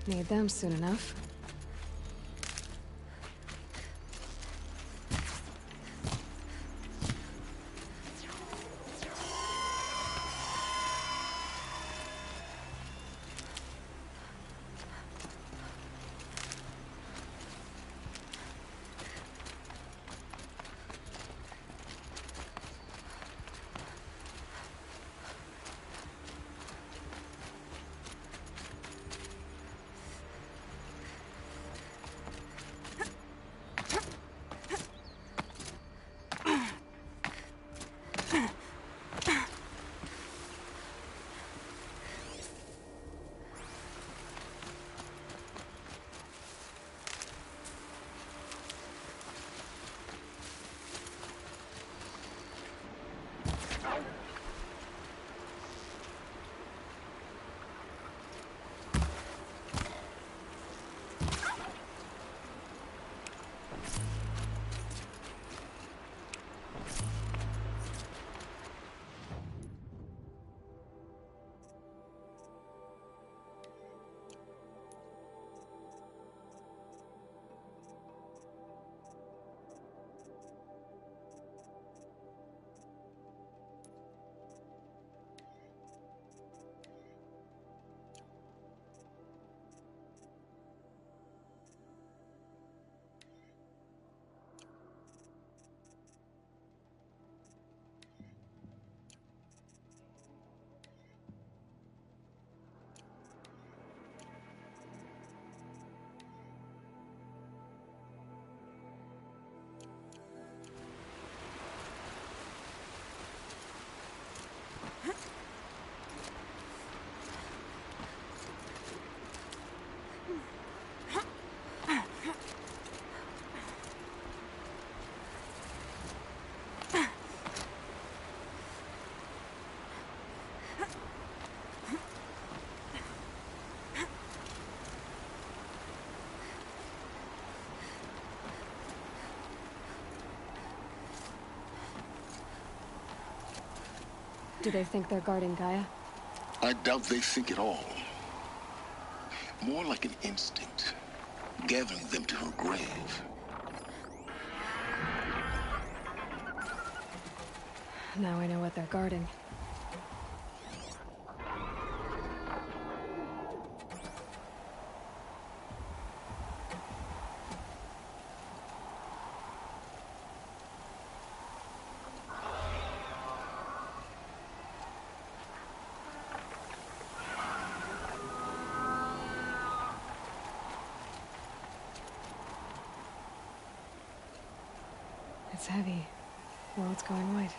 Need them soon enough. Do they think they're guarding Gaia? I doubt they think at all. More like an instinct, gathering them to her grave. Now I know what they're guarding. It's heavy. Well, it's going white.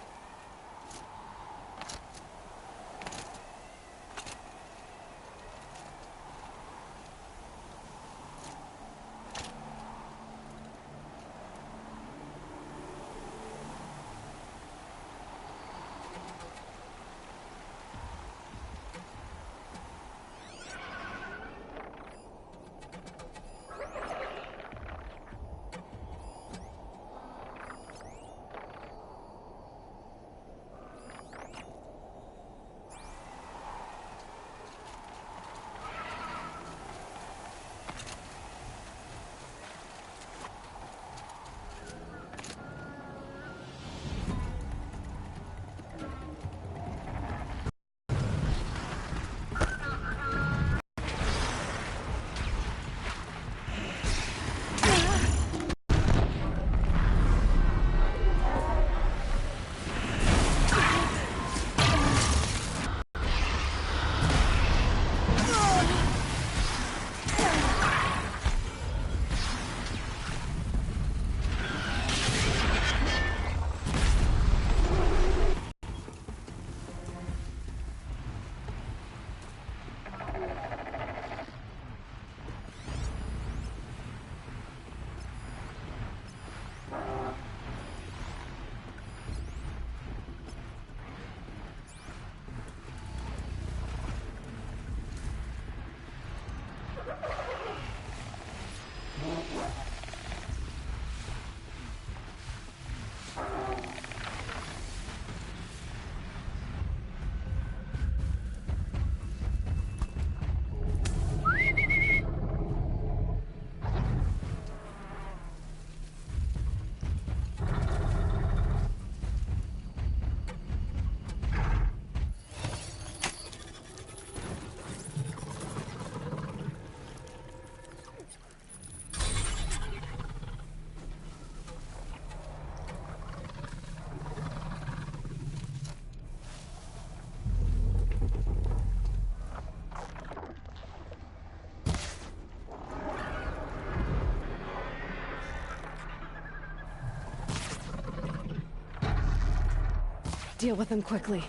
Deal with them quickly.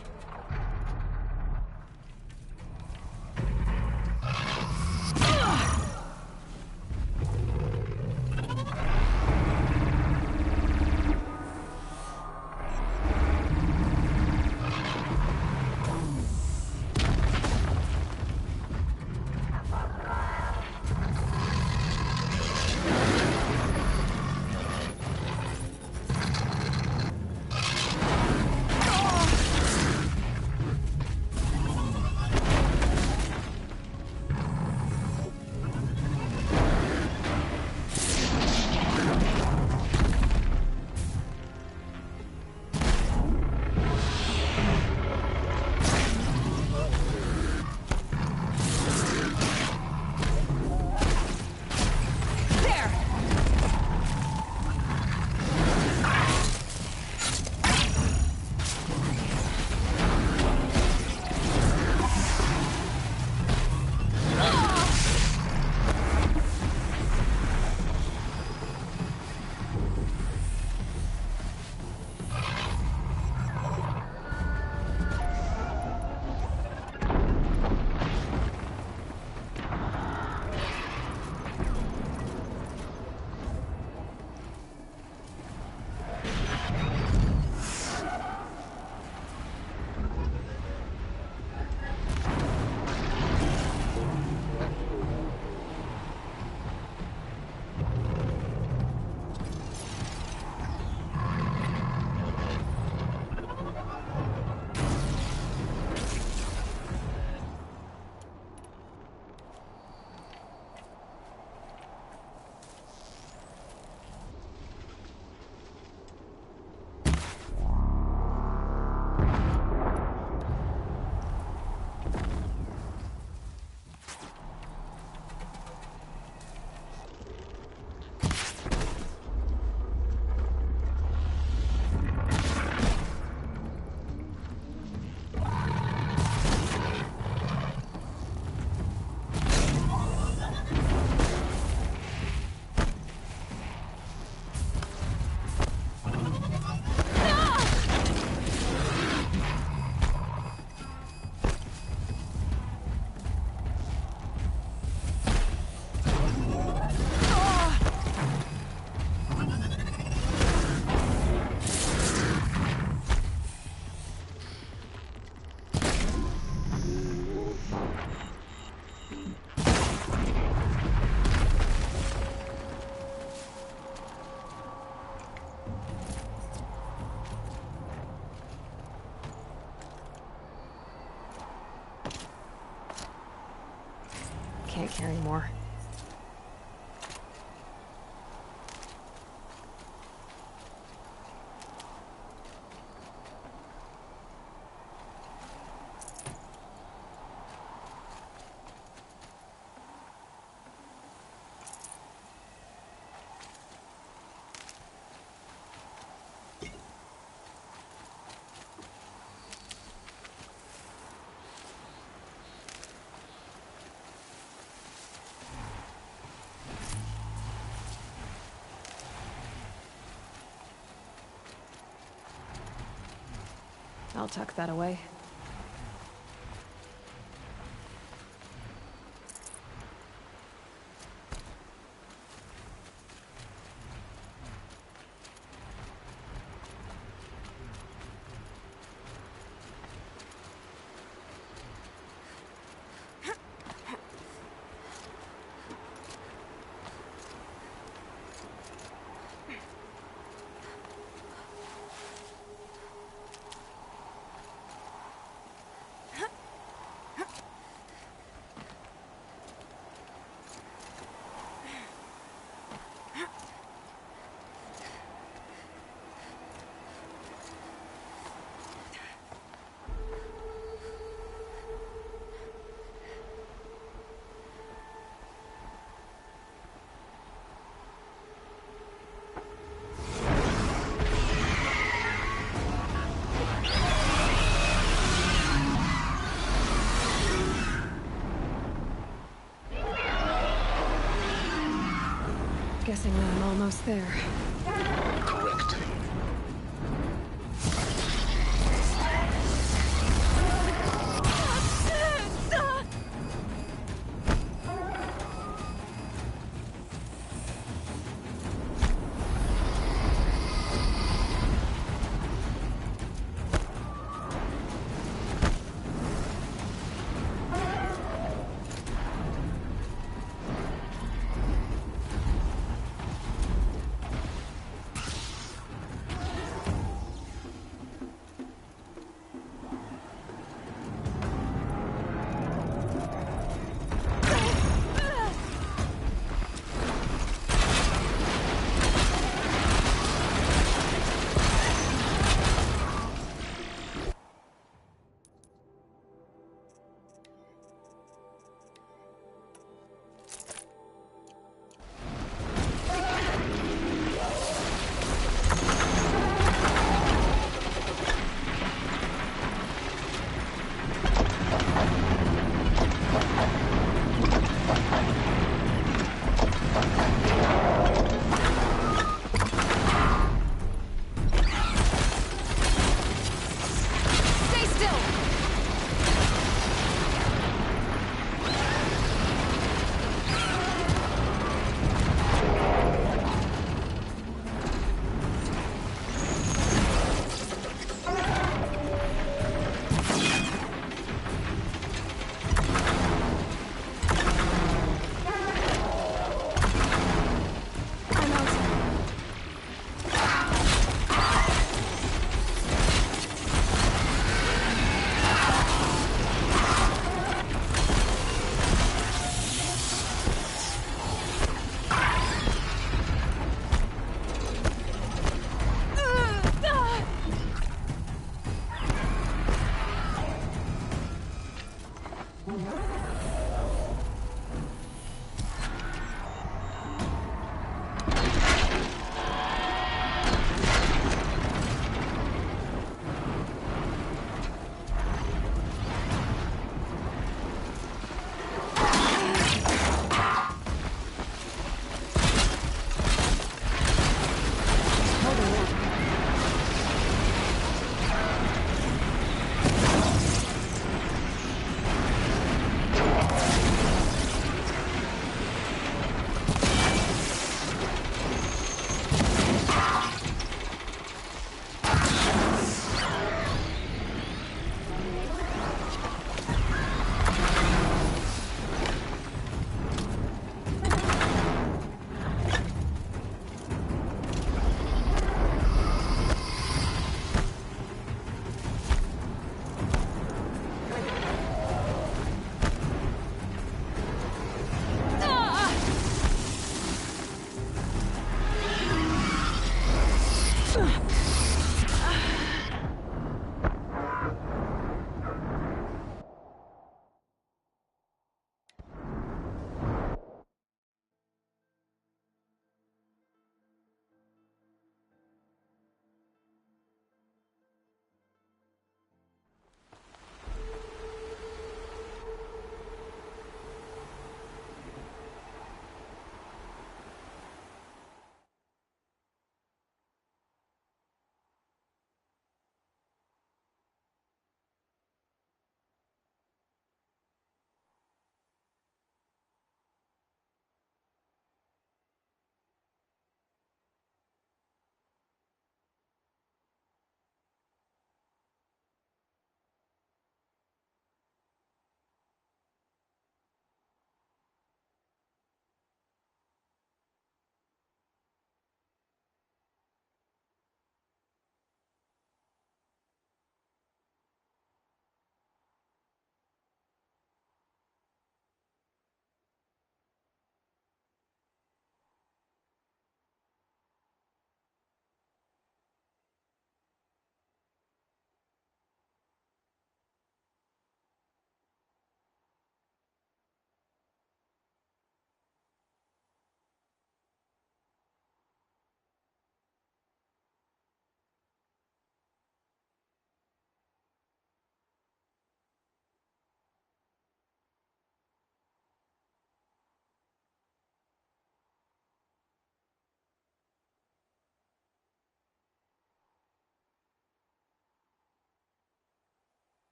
can't carry more. I'll tuck that away. Guessing that I'm almost there. Correct.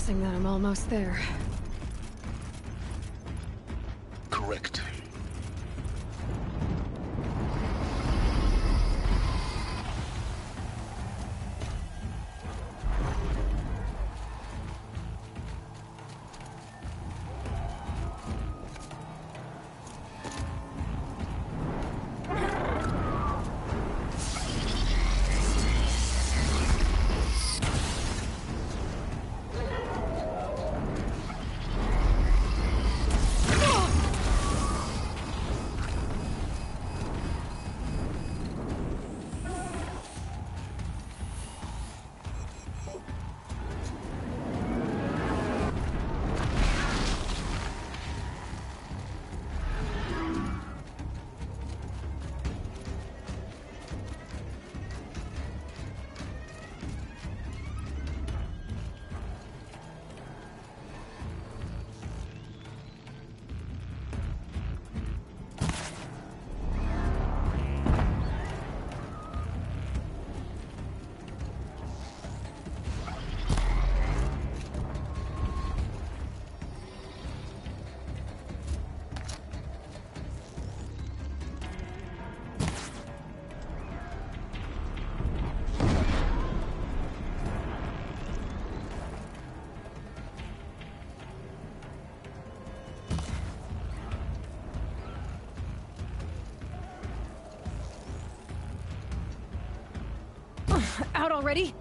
guessing that I'm almost there. Correct. Out already?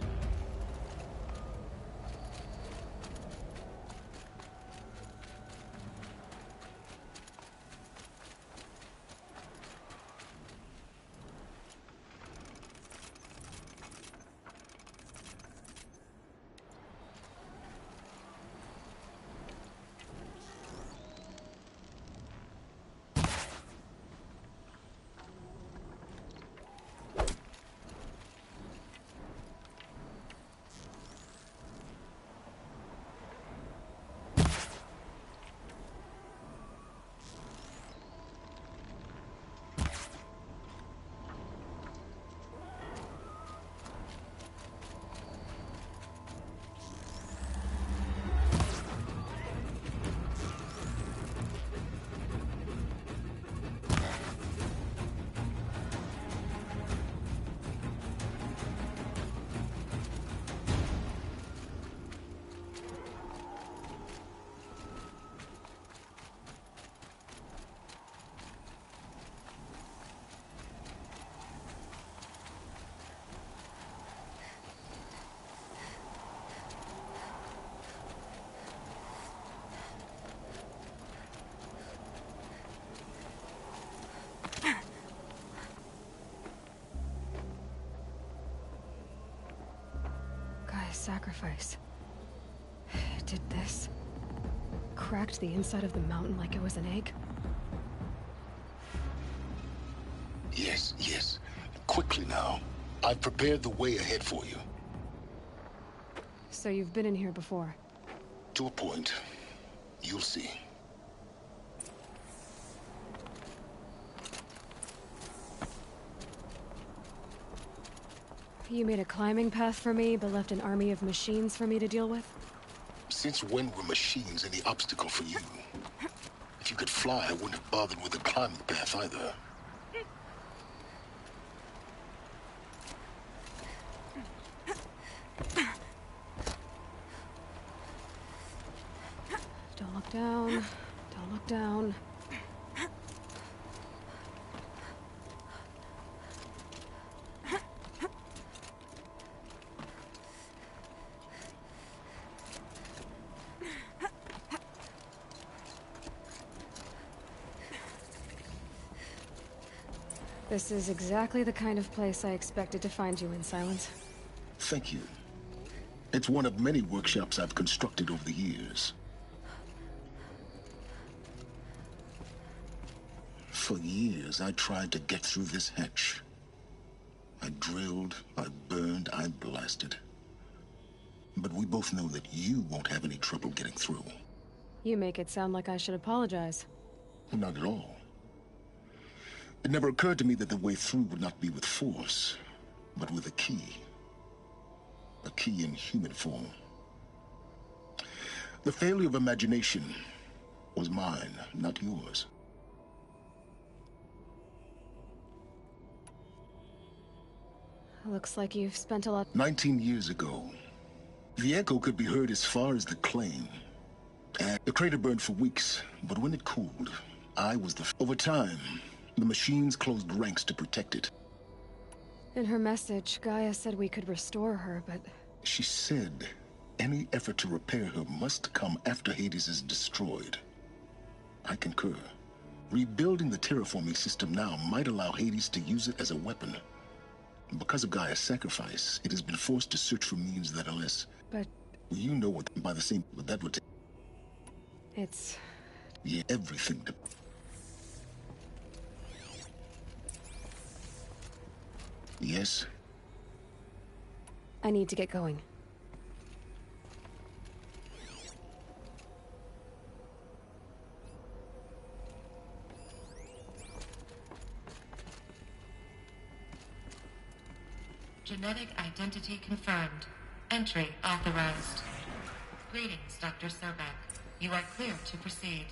Sacrifice. It did this. Cracked the inside of the mountain like it was an egg. Yes, yes. Quickly now. I've prepared the way ahead for you. So you've been in here before? To a point. You'll see. You made a climbing path for me, but left an army of machines for me to deal with? Since when were machines any obstacle for you? If you could fly, I wouldn't have bothered with the climbing path either. Don't look down. Don't look down. This is exactly the kind of place I expected to find you in, Silence. Thank you. It's one of many workshops I've constructed over the years. For years, I tried to get through this hatch. I drilled, I burned, I blasted. But we both know that you won't have any trouble getting through. You make it sound like I should apologize. Not at all. It never occurred to me that the way through would not be with force, but with a key. A key in human form. The failure of imagination was mine, not yours. Looks like you've spent a lot... 19 years ago, the echo could be heard as far as the claim. And the crater burned for weeks, but when it cooled, I was the... Over time, the machines closed ranks to protect it. In her message, Gaia said we could restore her, but... She said any effort to repair her must come after Hades is destroyed. I concur. Rebuilding the terraforming system now might allow Hades to use it as a weapon. Because of Gaia's sacrifice, it has been forced to search for means that are less... But... You know what, by the same... But that would take... It's... Yeah, everything to... Yes? I need to get going. Genetic identity confirmed. Entry authorized. Greetings, Dr. Sobek. You are clear to proceed.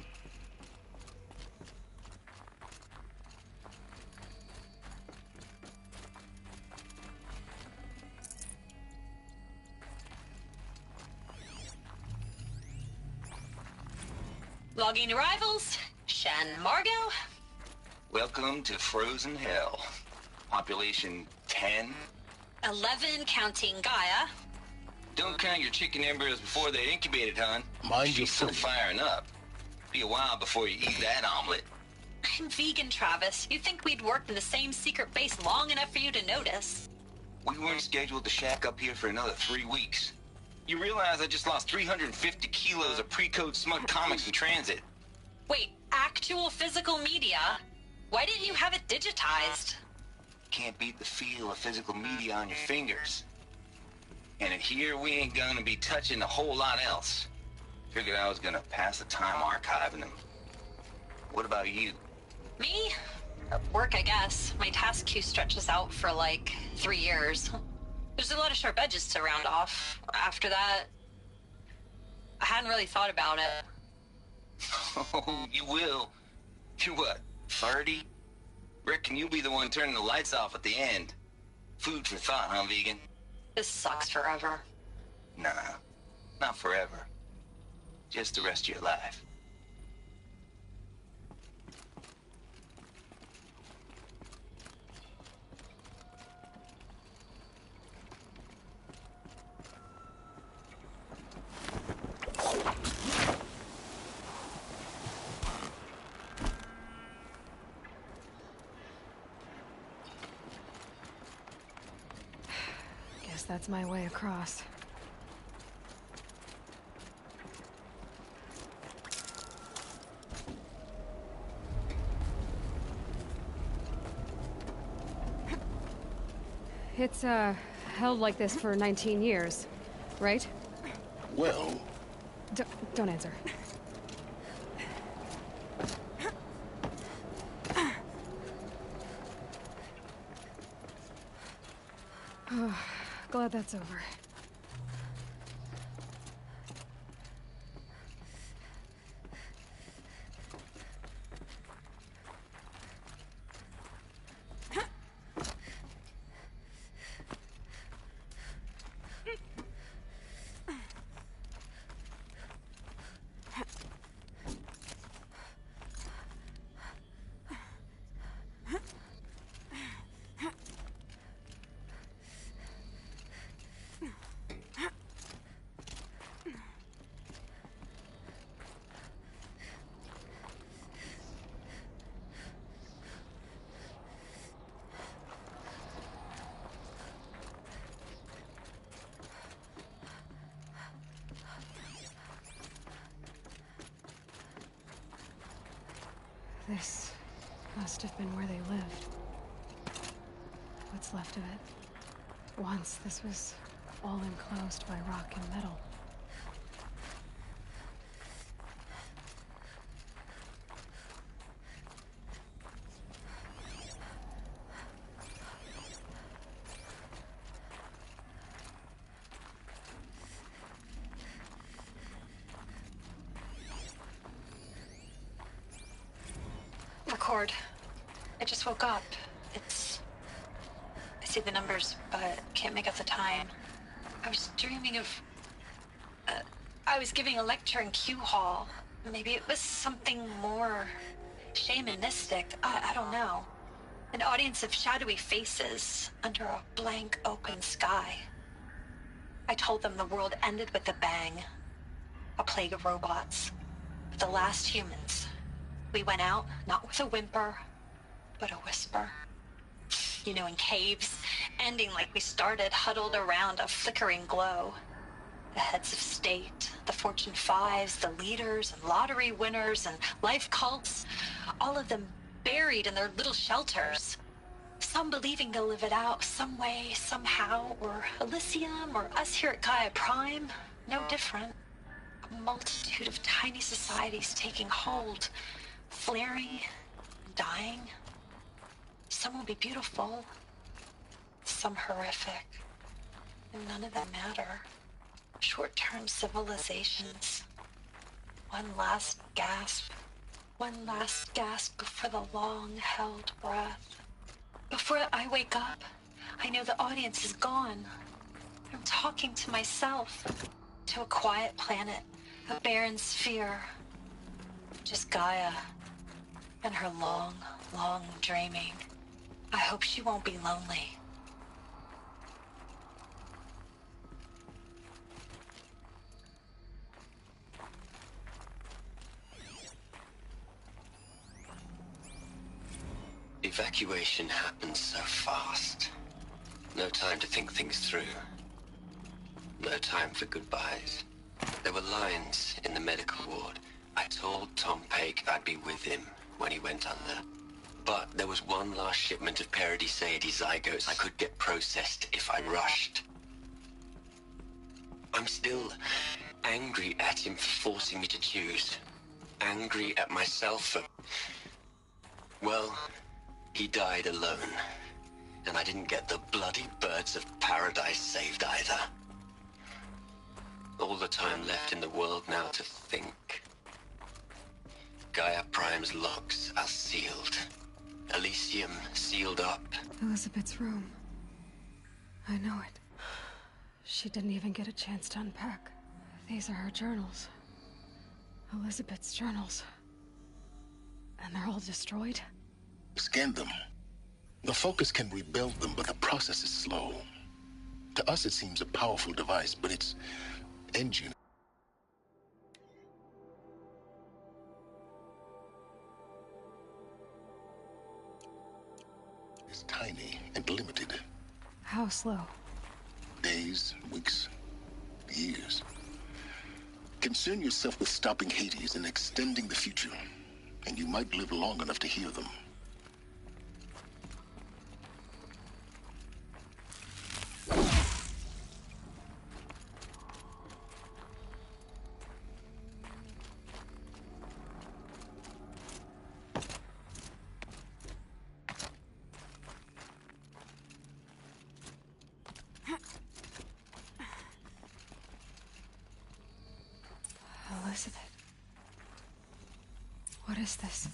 Logging arrivals. Shan Margot. Welcome to Frozen Hell. Population 10. 11 counting Gaia. Don't count your chicken embryos before they're incubated, hon. Mind She's your still footing. firing up. Be a while before you eat that omelet. I'm vegan, Travis. You'd think we'd worked in the same secret base long enough for you to notice. We weren't scheduled to shack up here for another 3 weeks. You realize I just lost 350 kilos of pre-code smug comics in transit. Wait, actual physical media? Why didn't you have it digitized? Can't beat the feel of physical media on your fingers. And in here, we ain't gonna be touching a whole lot else. Figured I was gonna pass the time archiving them. What about you? Me? Work, I guess. My task queue stretches out for like 3 years. There's a lot of sharp edges to round off. After that, I hadn't really thought about it. Oh, you will. You're what, 30? Reckon you'll be the one turning the lights off at the end. Food for thought, huh, vegan? This sucks forever. Nah, not forever. Just the rest of your life. Guess that's my way across. It's, held like this for 19 years, right? Well... Don't answer. Glad that's over. This must have been where they lived. What's left of it. Once, this was all enclosed by rock and metal. Lord. I just woke up. I see the numbers, but can't make out the time. I was dreaming of... I was giving a lecture in Q Hall. Maybe it was something more shamanistic. I don't know. An audience of shadowy faces under a blank open sky. I told them the world ended with a bang. A plague of robots. The last humans. We went out, not with a whimper, but a whisper. You know, in caves, ending like we started, huddled around a flickering glow. The heads of state, the Fortune 5s, the leaders and lottery winners and life cults, all of them buried in their little shelters. Some believing they'll live it out some way, somehow, or Elysium, or us here at Gaia Prime, no different. A multitude of tiny societies taking hold, flaring, dying. Some will be beautiful, some horrific, and none of them matter. Short-term civilizations. One last gasp before the long-held breath. Before I wake up, I know the audience is gone. I'm talking to myself, to a quiet planet, a barren sphere. Just Gaia and her long, long dreaming. I hope she won't be lonely. Evacuation happened so fast. No time to think things through. No time for goodbyes. There were lines in the medical ward. I told Tom Paik I'd be with him when he went under. But there was one last shipment of Paradiseidae zygotes I could get processed if I rushed. I'm still angry at him for forcing me to choose. Angry at myself for... Well, he died alone. And I didn't get the bloody birds of paradise saved either. All the time left in the world now to think. Gaia Prime's locks are sealed. Elysium sealed up. Elizabeth's room. I know it. She didn't even get a chance to unpack. These are her journals. Elizabeth's journals. And they're all destroyed? Scan them. The Focus can rebuild them, but the process is slow. To us, it seems a powerful device, but its engine is tiny and limited. How slow? Days, weeks, years. Concern yourself with stopping Hades and extending the future, and you might live long enough to hear them. Elizabeth. What is this?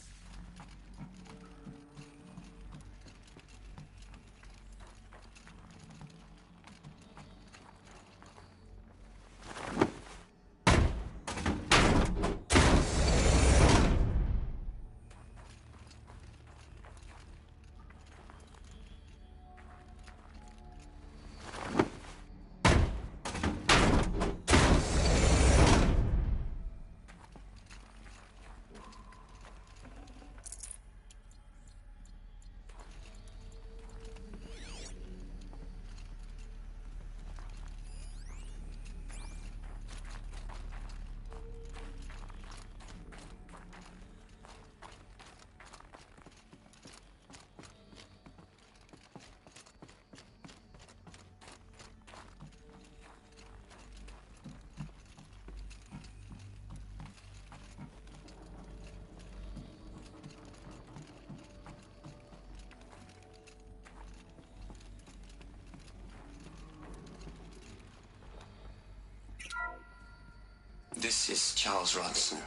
This is Charles Ronson.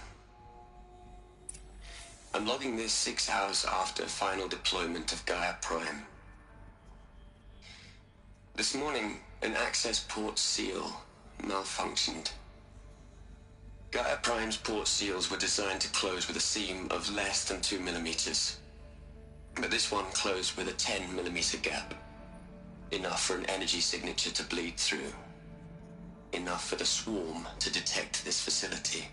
I'm logging this 6 hours after final deployment of Gaia Prime. This morning, an access port seal malfunctioned. Gaia Prime's port seals were designed to close with a seam of less than 2 millimeters. But this one closed with a 10 millimeter gap. Enough for an energy signature to bleed through. Enough for the swarm to detect this facility.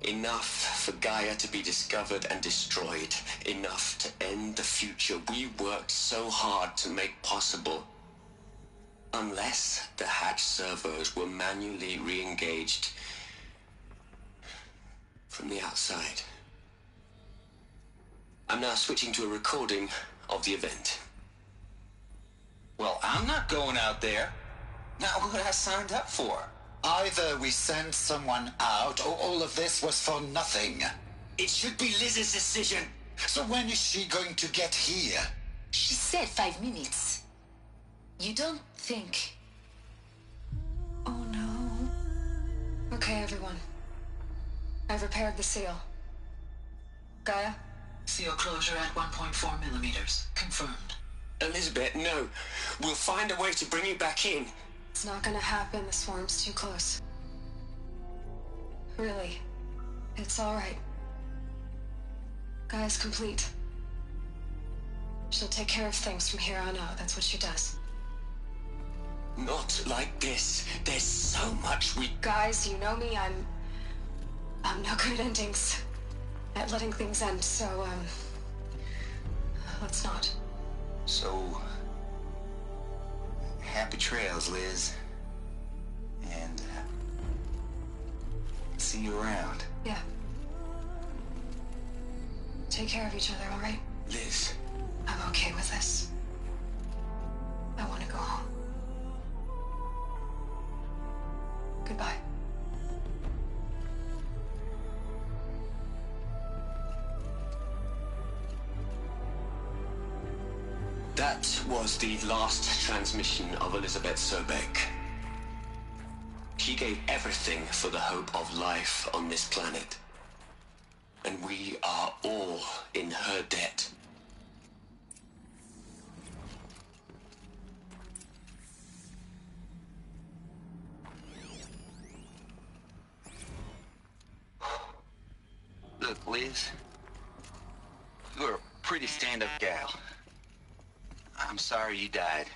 Enough for Gaia to be discovered and destroyed. Enough to end the future we worked so hard to make possible. Unless the hatch servos were manually re-engaged from the outside. I'm now switching to a recording of the event. Well, I'm not going out there. Not what I signed up for. Either we send someone out, or all of this was for nothing. It should be Liz's decision. So when is she going to get here? She said 5 minutes. You don't think... Oh no. Okay, everyone. I've repaired the seal. Gaia? Seal closure at 1.4 millimeters. Confirmed. Elizabeth, no. We'll find a way to bring you back in. It's not gonna happen. The swarm's too close. Really. It's all right. Gaia's complete. She'll take care of things from here on out. That's what she does. Not like this. There's so much we... Guys, you know me. I'm no good at endings. At letting things end, so, let's not. So... happy trails, Liz. And... see you around. Yeah. Take care of each other, all right? Liz. I'm okay with this. I want to go home. Goodbye. That was the last transmission of Elizabeth Sobek. She gave everything for the hope of life on this planet. And we are all in her debt. Look, Liz. You're a pretty stand-up gal. I'm sorry you died.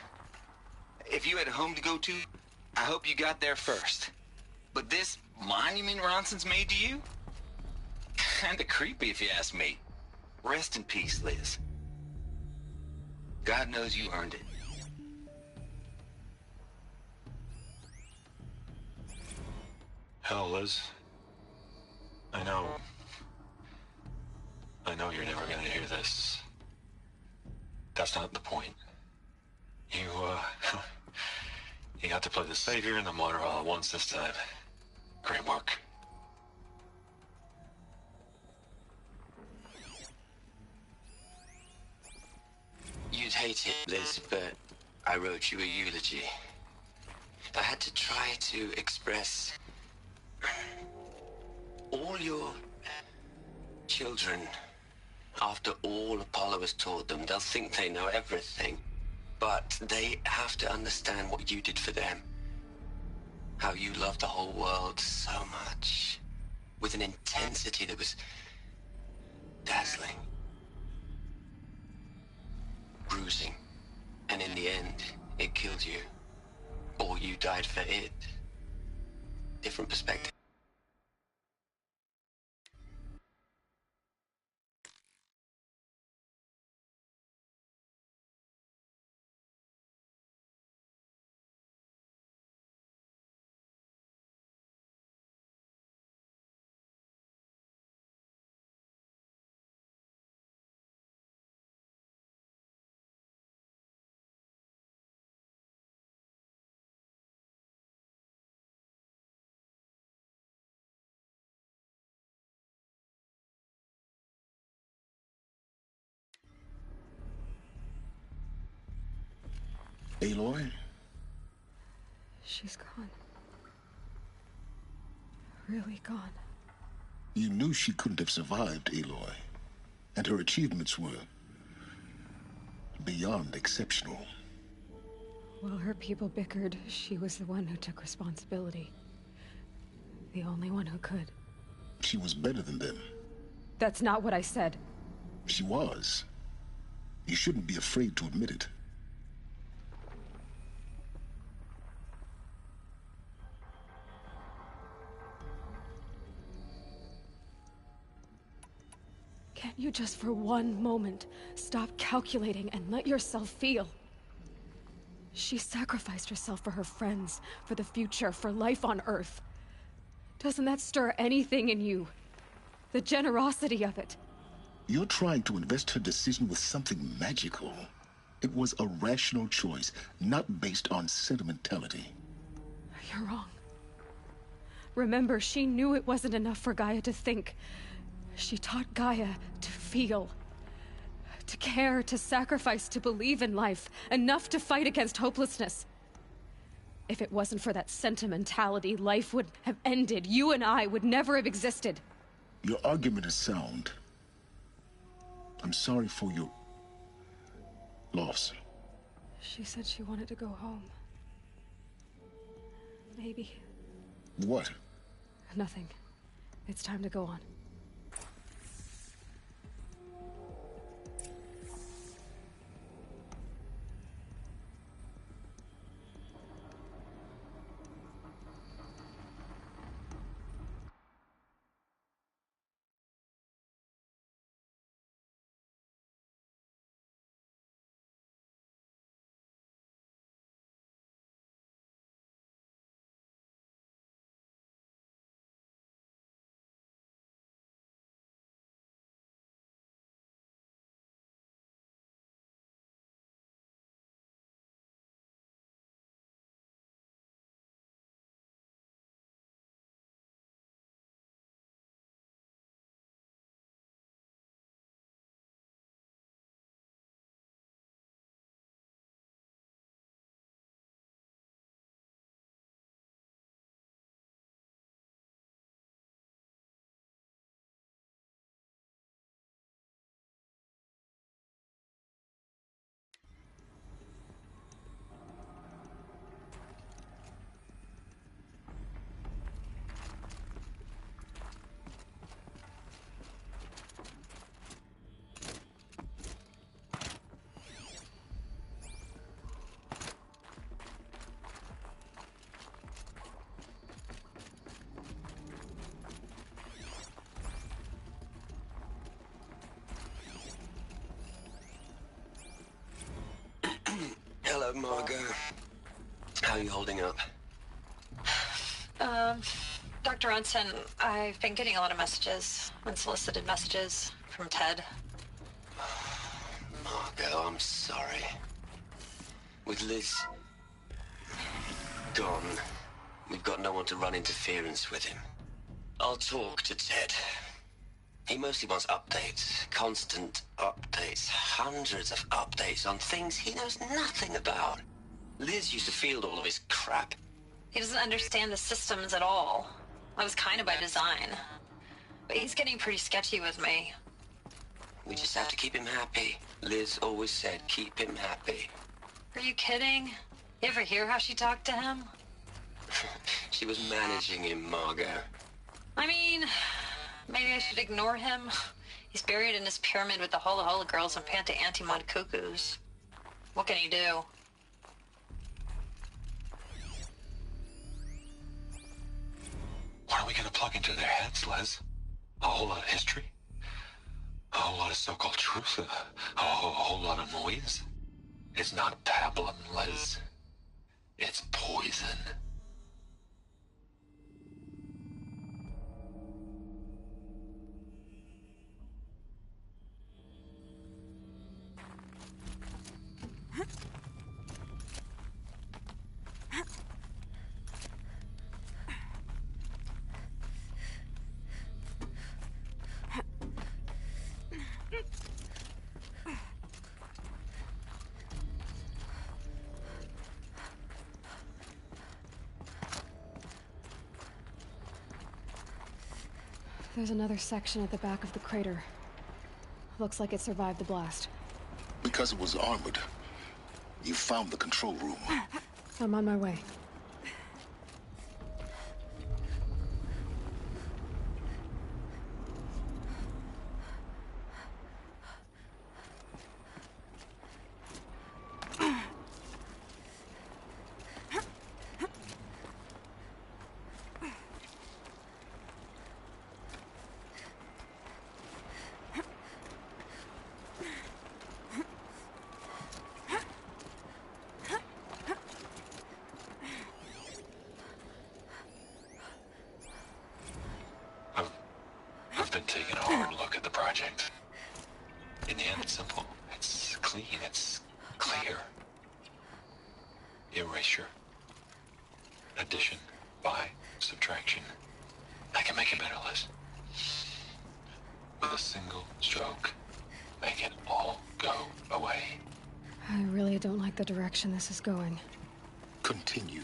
If you had a home to go to, I hope you got there first. But this monument Ronson's made to you? Kinda creepy if you ask me. Rest in peace, Liz. God knows you earned it. Hell, Liz. I know you're never gonna hear this. That's not the point. You got to play the savior and the martyr all at once this time. Great work. You'd hate it, Liz, but I wrote you a eulogy. I had to try to express all your children. After all Apollo has taught them, they'll think they know everything. But they have to understand what you did for them. How you loved the whole world so much. With an intensity that was dazzling. Bruising. And in the end, it killed you. Or you died for it. Different perspective. Aloy? She's gone. Really gone. You knew she couldn't have survived, Aloy. And her achievements were beyond exceptional. While her people bickered, she was the one who took responsibility. The only one who could. She was better than them. That's not what I said. She was. You shouldn't be afraid to admit it. Can't you just for one moment stop calculating and let yourself feel? She sacrificed herself for her friends, for the future, for life on Earth. Doesn't that stir anything in you? The generosity of it. You're trying to invest her decision with something magical. It was a rational choice, not based on sentimentality. You're wrong. Remember, she knew it wasn't enough for Gaia to think. She taught Gaia to feel. To care, to sacrifice, to believe in life. Enough to fight against hopelessness. If it wasn't for that sentimentality, life would have ended. You and I would never have existed. Your argument is sound. I'm sorry for your loss. She said she wanted to go home. Maybe. What? Nothing. It's time to go on. Hello, Margot. How are you holding up? Dr. Ronson, I've been getting a lot of messages, unsolicited messages from Ted. Margot, I'm sorry. With Liz gone, we've got no one to run interference with him. I'll talk to Ted. He mostly wants updates, constant updates, hundreds of updates on things he knows nothing about. Liz used to field all of his crap. He doesn't understand the systems at all. That was kind of by design. But he's getting pretty sketchy with me. We just have to keep him happy. Liz always said, keep him happy. Are you kidding? You ever hear how she talked to him? She was managing him, Margot. I mean, maybe I should ignore him. He's buried in his pyramid with the Hola Hola girls and Panta Antimod cuckoos. What can he do? What are we gonna plug into their heads, Liz? A whole lot of history? A whole lot of so-called truth? A whole lot of noise? It's not pablum, Liz. It's poison. There's another section at the back of the crater. Looks like it survived the blast. Because it was armored, you found the control room. I'm on my way. I've been taking a hard look at the project. In the end, it's simple. It's clean. It's clear. Erasure. Addition. By. Subtraction. I can make it better, Liz. With a single stroke. Make it all go away. I really don't like the direction this is going. Continue.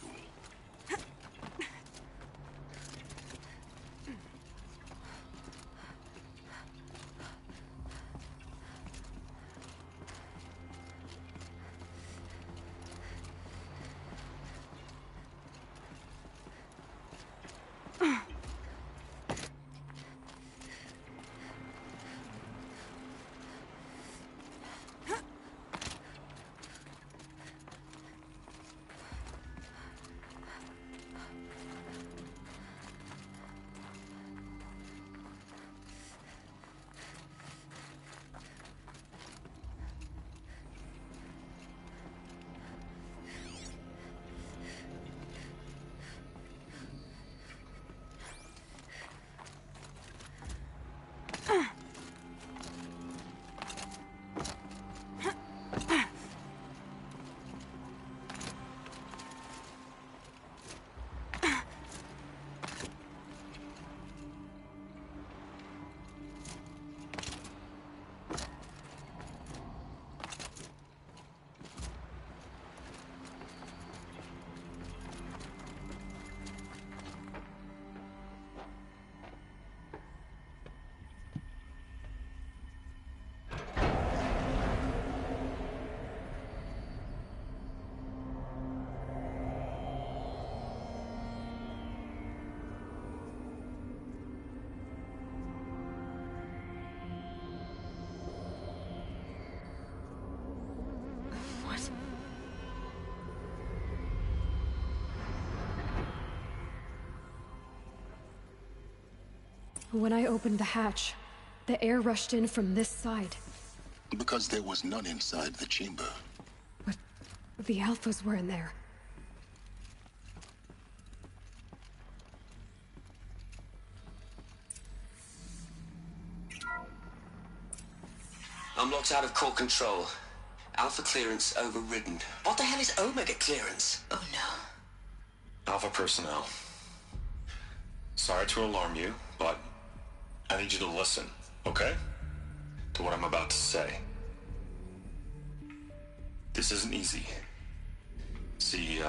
When I opened the hatch, the air rushed in from this side. Because there was none inside the chamber. But the Alphas were in there. I'm locked out of core control. Alpha clearance overridden. What the hell is Omega clearance? Oh no. Alpha personnel. Sorry to alarm you, but I need you to listen, okay? To what I'm about to say. This isn't easy. See,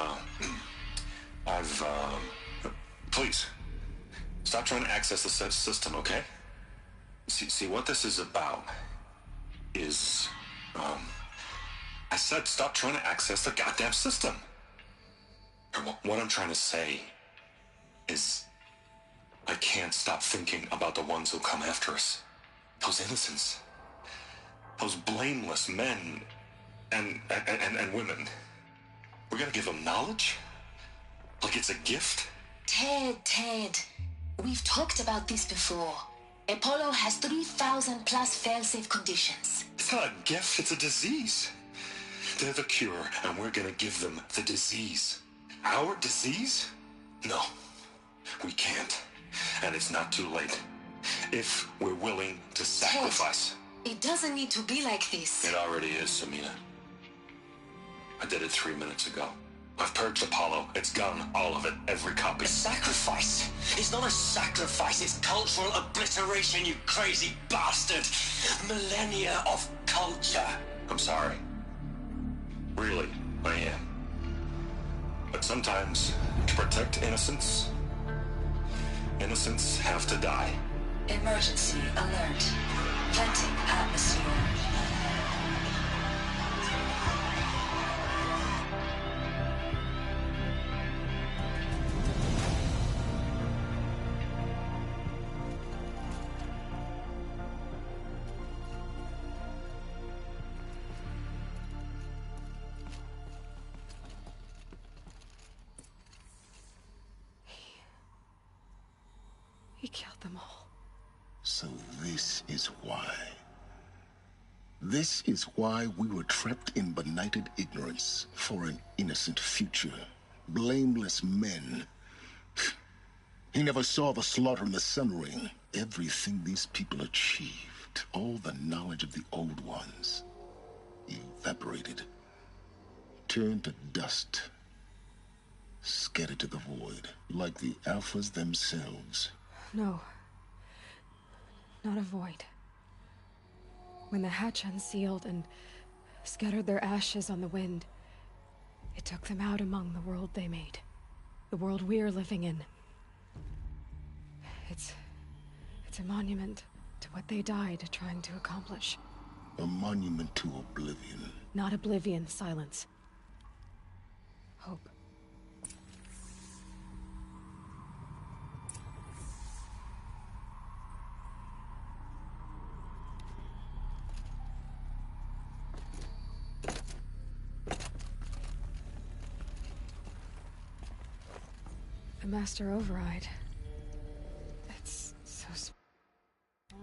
please, stop trying to access the system, okay? See, what this is about is, I said stop trying to access the goddamn system. What I'm trying to say is I can't stop thinking about the ones who come after us. Those innocents. Those blameless men and women. We're gonna give them knowledge? Like it's a gift? Ted. We've talked about this before. Apollo has 3,000 plus fail-safe conditions. It's not a gift, it's a disease. They're the cure, and we're gonna give them the disease. Our disease? No, we can't. And it's not too late. If we're willing to sacrifice. Ted, it doesn't need to be like this. It already is, Samina. I did it 3 minutes ago. I've purged Apollo. It's gone, all of it, every copy. A sacrifice? It's not a sacrifice, it's cultural obliteration, you crazy bastard! Millennia of culture! I'm sorry. Really, I am. But sometimes, to protect innocents have to die. Emergency alert. Venting atmosphere. He killed them all. So this is why. This is why we were trapped in benighted ignorance for an innocent future. Blameless men. He never saw the slaughter in the Sun Ring. Everything these people achieved, all the knowledge of the old ones, evaporated, turned to dust, scattered to the void, like the Alphas themselves. No. Not a void. When the hatch unsealed and scattered their ashes on the wind, it took them out among the world they made. The world we're living in. It's a monument to what they died trying to accomplish. A monument to oblivion. Not oblivion, silence. Hope. The Master Override. It's so small.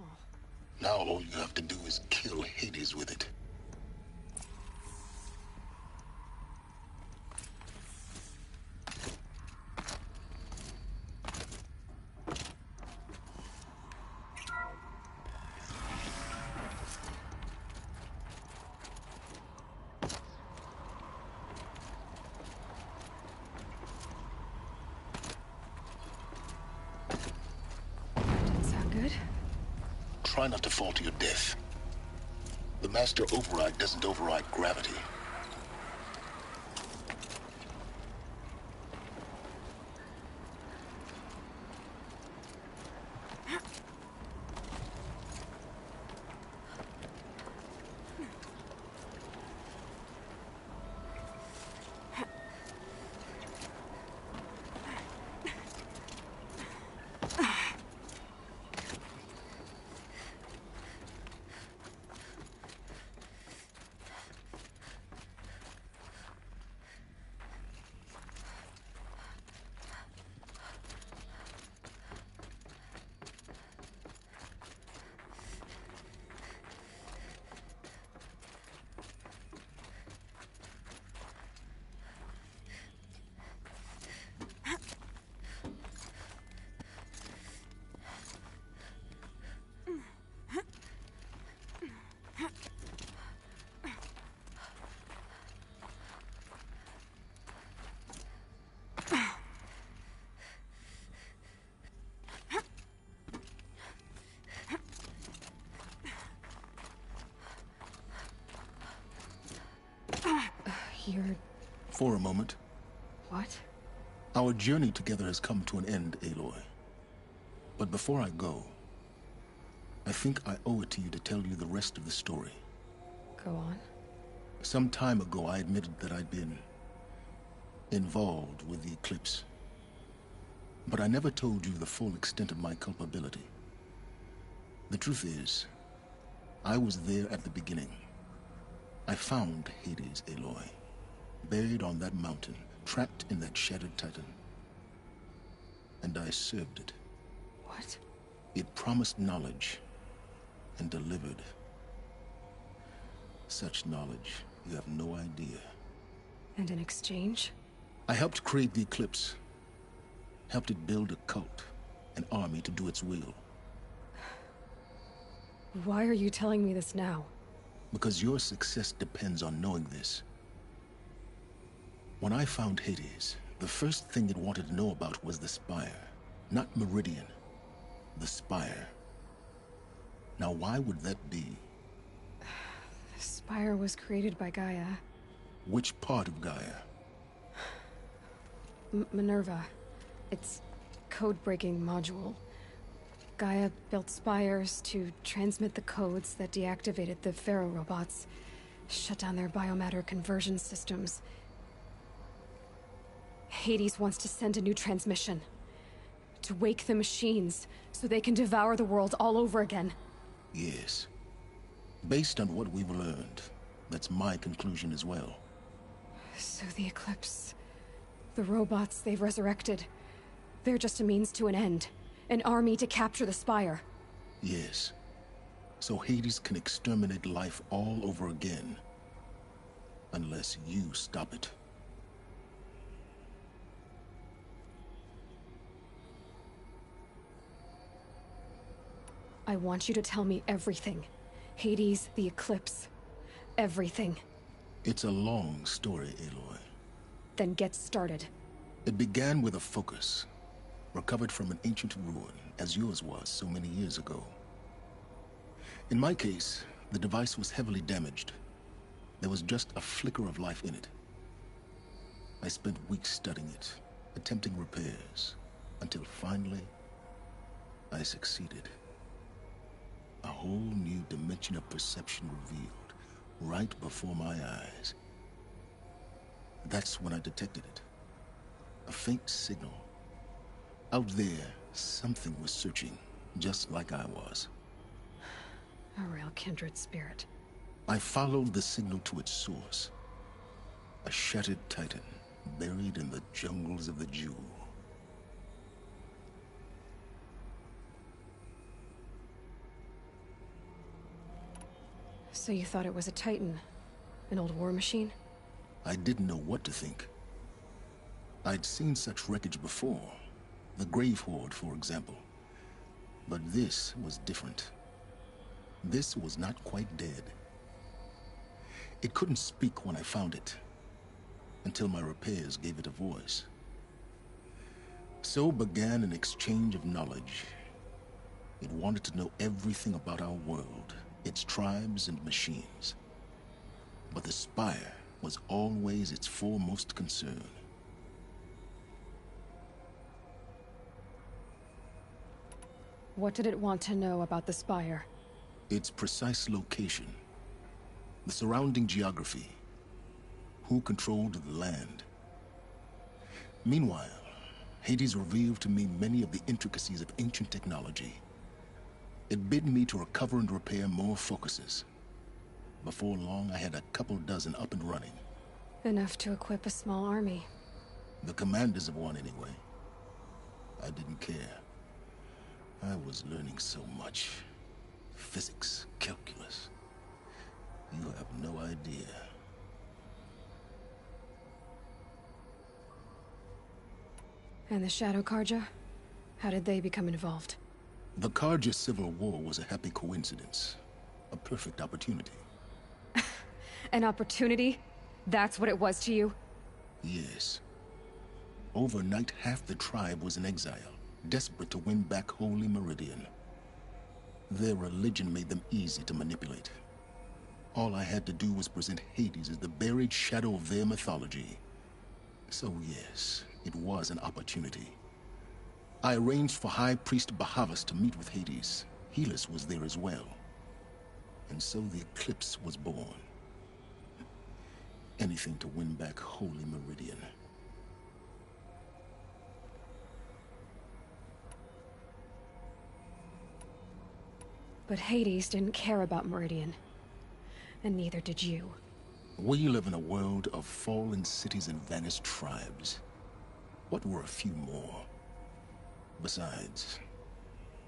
Now all you have to do is kill Hades with it. Good. Try not to fall to your death. The Master Override doesn't override gravity. You're... For a moment. What? Our journey together has come to an end, Aloy. But before I go, I think I owe it to you to tell you the rest of the story. Go on. Some time ago, I admitted that I'd been involved with the eclipse. But I never told you the full extent of my culpability. The truth is, I was there at the beginning. I found Hades, Aloy. Buried on that mountain, trapped in that shattered titan. And I served it. What? It promised knowledge, and delivered. Such knowledge, you have no idea. And in exchange? I helped create the Eclipse. Helped it build a cult, an army to do its will. Why are you telling me this now? Because your success depends on knowing this. When I found Hades, the first thing it wanted to know about was the Spire. Not Meridian. The Spire. Now why would that be? The Spire was created by Gaia. Which part of Gaia? Minerva. Its code-breaking module. Gaia built spires to transmit the codes that deactivated the Pharaoh robots, shut down their biomatter conversion systems. Hades wants to send a new transmission. To wake the machines, so they can devour the world all over again. Yes. Based on what we've learned, that's my conclusion as well. So the Eclipse... the robots they've resurrected... they're just a means to an end. An army to capture the Spire. Yes. So Hades can exterminate life all over again. Unless you stop it. I want you to tell me everything. Hades, the Eclipse. Everything. It's a long story, Aloy. Then get started. It began with a focus. Recovered from an ancient ruin, as yours was so many years ago. In my case, the device was heavily damaged. There was just a flicker of life in it. I spent weeks studying it, attempting repairs, until finally, I succeeded. A whole new dimension of perception revealed, right before my eyes. That's when I detected it. A faint signal. Out there, something was searching, just like I was. A real kindred spirit. I followed the signal to its source. A shattered titan, buried in the jungles of the Jewel. So you thought it was a titan? An old war machine? I didn't know what to think. I'd seen such wreckage before. The Grave Horde, for example. But this was different. This was not quite dead. It couldn't speak when I found it, until my repairs gave it a voice. So began an exchange of knowledge. It wanted to know everything about our world, its tribes and machines. But the Spire was always its foremost concern. What did it want to know about the Spire? Its precise location, the surrounding geography, who controlled the land. Meanwhile, Hades revealed to me many of the intricacies of ancient technology. It bid me to recover and repair more focuses. Before long, I had a couple dozen up and running. Enough to equip a small army. The commanders of one, anyway. I didn't care. I was learning so much. Physics, calculus. You have no idea. And the Shadow Karja? How did they become involved? The Karja Civil War was a happy coincidence. A perfect opportunity. An opportunity? That's what it was to you? Yes. Overnight, half the tribe was in exile, desperate to win back Holy Meridian. Their religion made them easy to manipulate. All I had to do was present Hades as the buried shadow of their mythology. So yes, it was an opportunity. I arranged for High Priest Bahavas to meet with Hades. Helis was there as well. And so the Eclipse was born. Anything to win back Holy Meridian. But Hades didn't care about Meridian. And neither did you. We live in a world of fallen cities and vanished tribes. What were a few more? Besides,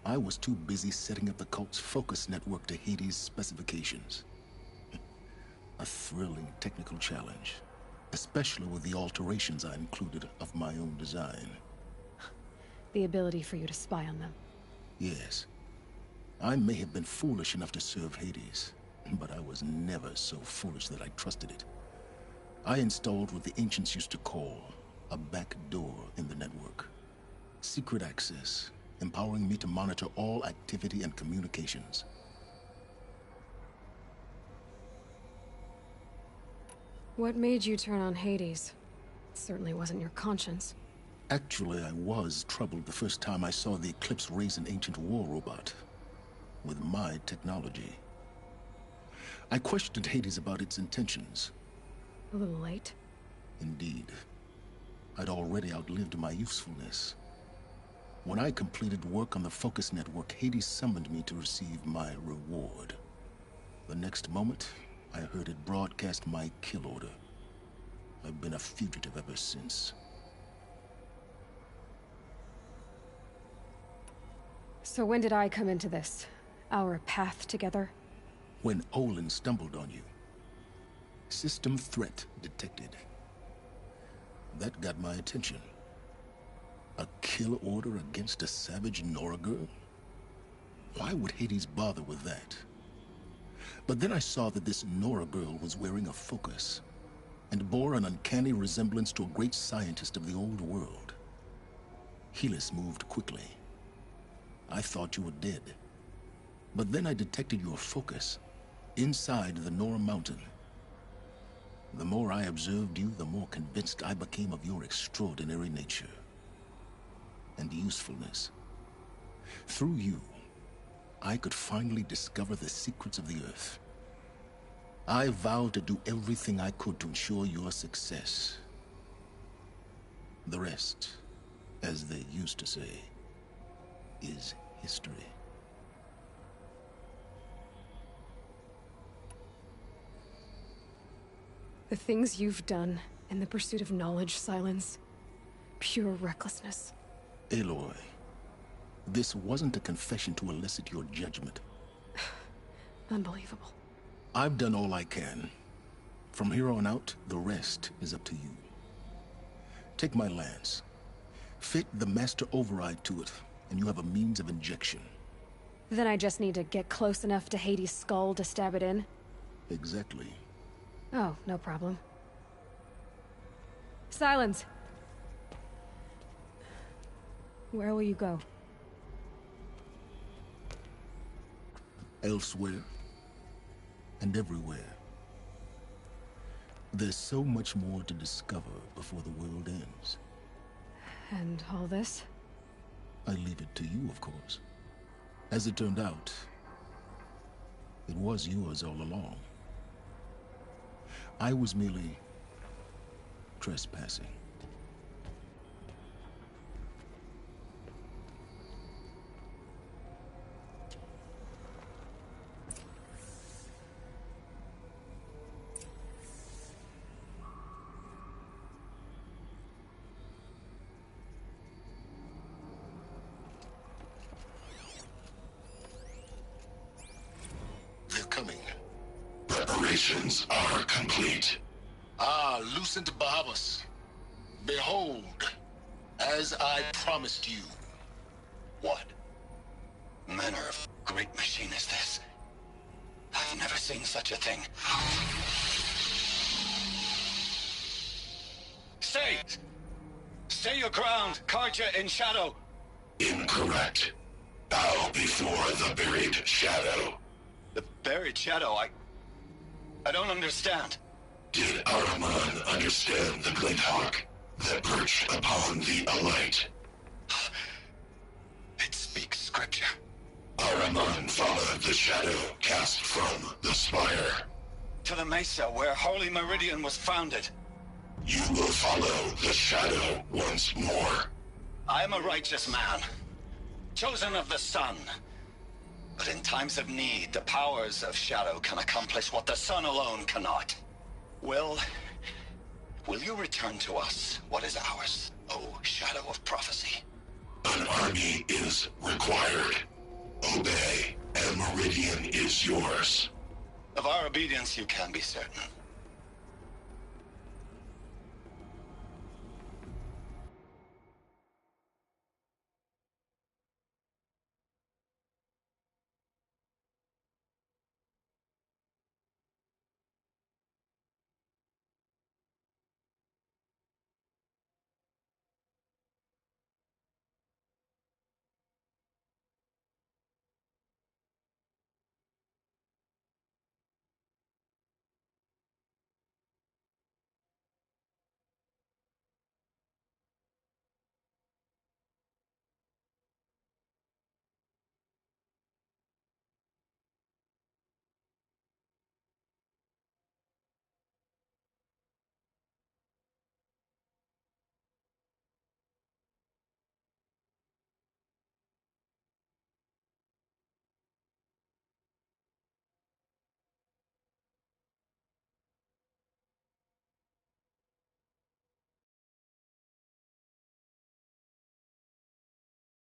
I was too busy setting up the cult's focus network to Hades' specifications. A thrilling technical challenge, especially with the alterations I included of my own design. The ability for you to spy on them. Yes. I may have been foolish enough to serve Hades, but I was never so foolish that I trusted it. I installed what the ancients used to call a back door in the network. Secret access, empowering me to monitor all activity and communications. What made you turn on Hades? It certainly wasn't your conscience. Actually, I was troubled the first time I saw the Eclipse raise an ancient war robot with my technology. I questioned Hades about its intentions. A little late? Indeed. I'd already outlived my usefulness. When I completed work on the Focus Network, Hades summoned me to receive my reward. The next moment, I heard it broadcast my kill order. I've been a fugitive ever since. So when did I come into this? Our path together? When Olin stumbled on you. System threat detected. That got my attention. A kill order against a savage Nora girl? Why would Hades bother with that? But then I saw that this Nora girl was wearing a focus, and bore an uncanny resemblance to a great scientist of the old world. Helis moved quickly. I thought you were dead. But then I detected your focus, inside the Nora mountain. The more I observed you, the more convinced I became of your extraordinary nature and usefulness. Through you, I could finally discover the secrets of the Earth. I vowed to do everything I could to ensure your success. The rest, as they used to say, is history. The things you've done in the pursuit of knowledge, Silence. Pure recklessness. Aloy, this wasn't a confession to elicit your judgment. Unbelievable. I've done all I can. From here on out, the rest is up to you. Take my lance. Fit the master override to it, and you have a means of injection. Then I just need to get close enough to Hades' skull to stab it in? Exactly. Oh, no problem. Silence! Where will you go? Elsewhere. And everywhere. There's so much more to discover before the world ends. And all this? I leave it to you, of course. As it turned out, it was yours all along. I was merely trespassing. They're coming. Preparations are complete. Ah, Lucent Bahavas. Behold, as I promised you. What manner of great machine is this? I've never seen such a thing. Stay! Stay your ground, Karja in shadow! Incorrect. Bow before the buried shadow. The buried shadow, I don't understand. Did Ahriman understand the glint hawk that perched upon the alight? It speaks scripture. Ahriman followed the shadow cast from the spire. To the mesa where Holy Meridian was founded. You will follow the shadow once more. I am a righteous man, chosen of the sun. But in times of need, the powers of shadow can accomplish what the sun alone cannot. Will you return to us what is ours, O Shadow of Prophecy? An army is required. Obey, and Meridian is yours. Of our obedience you can be certain.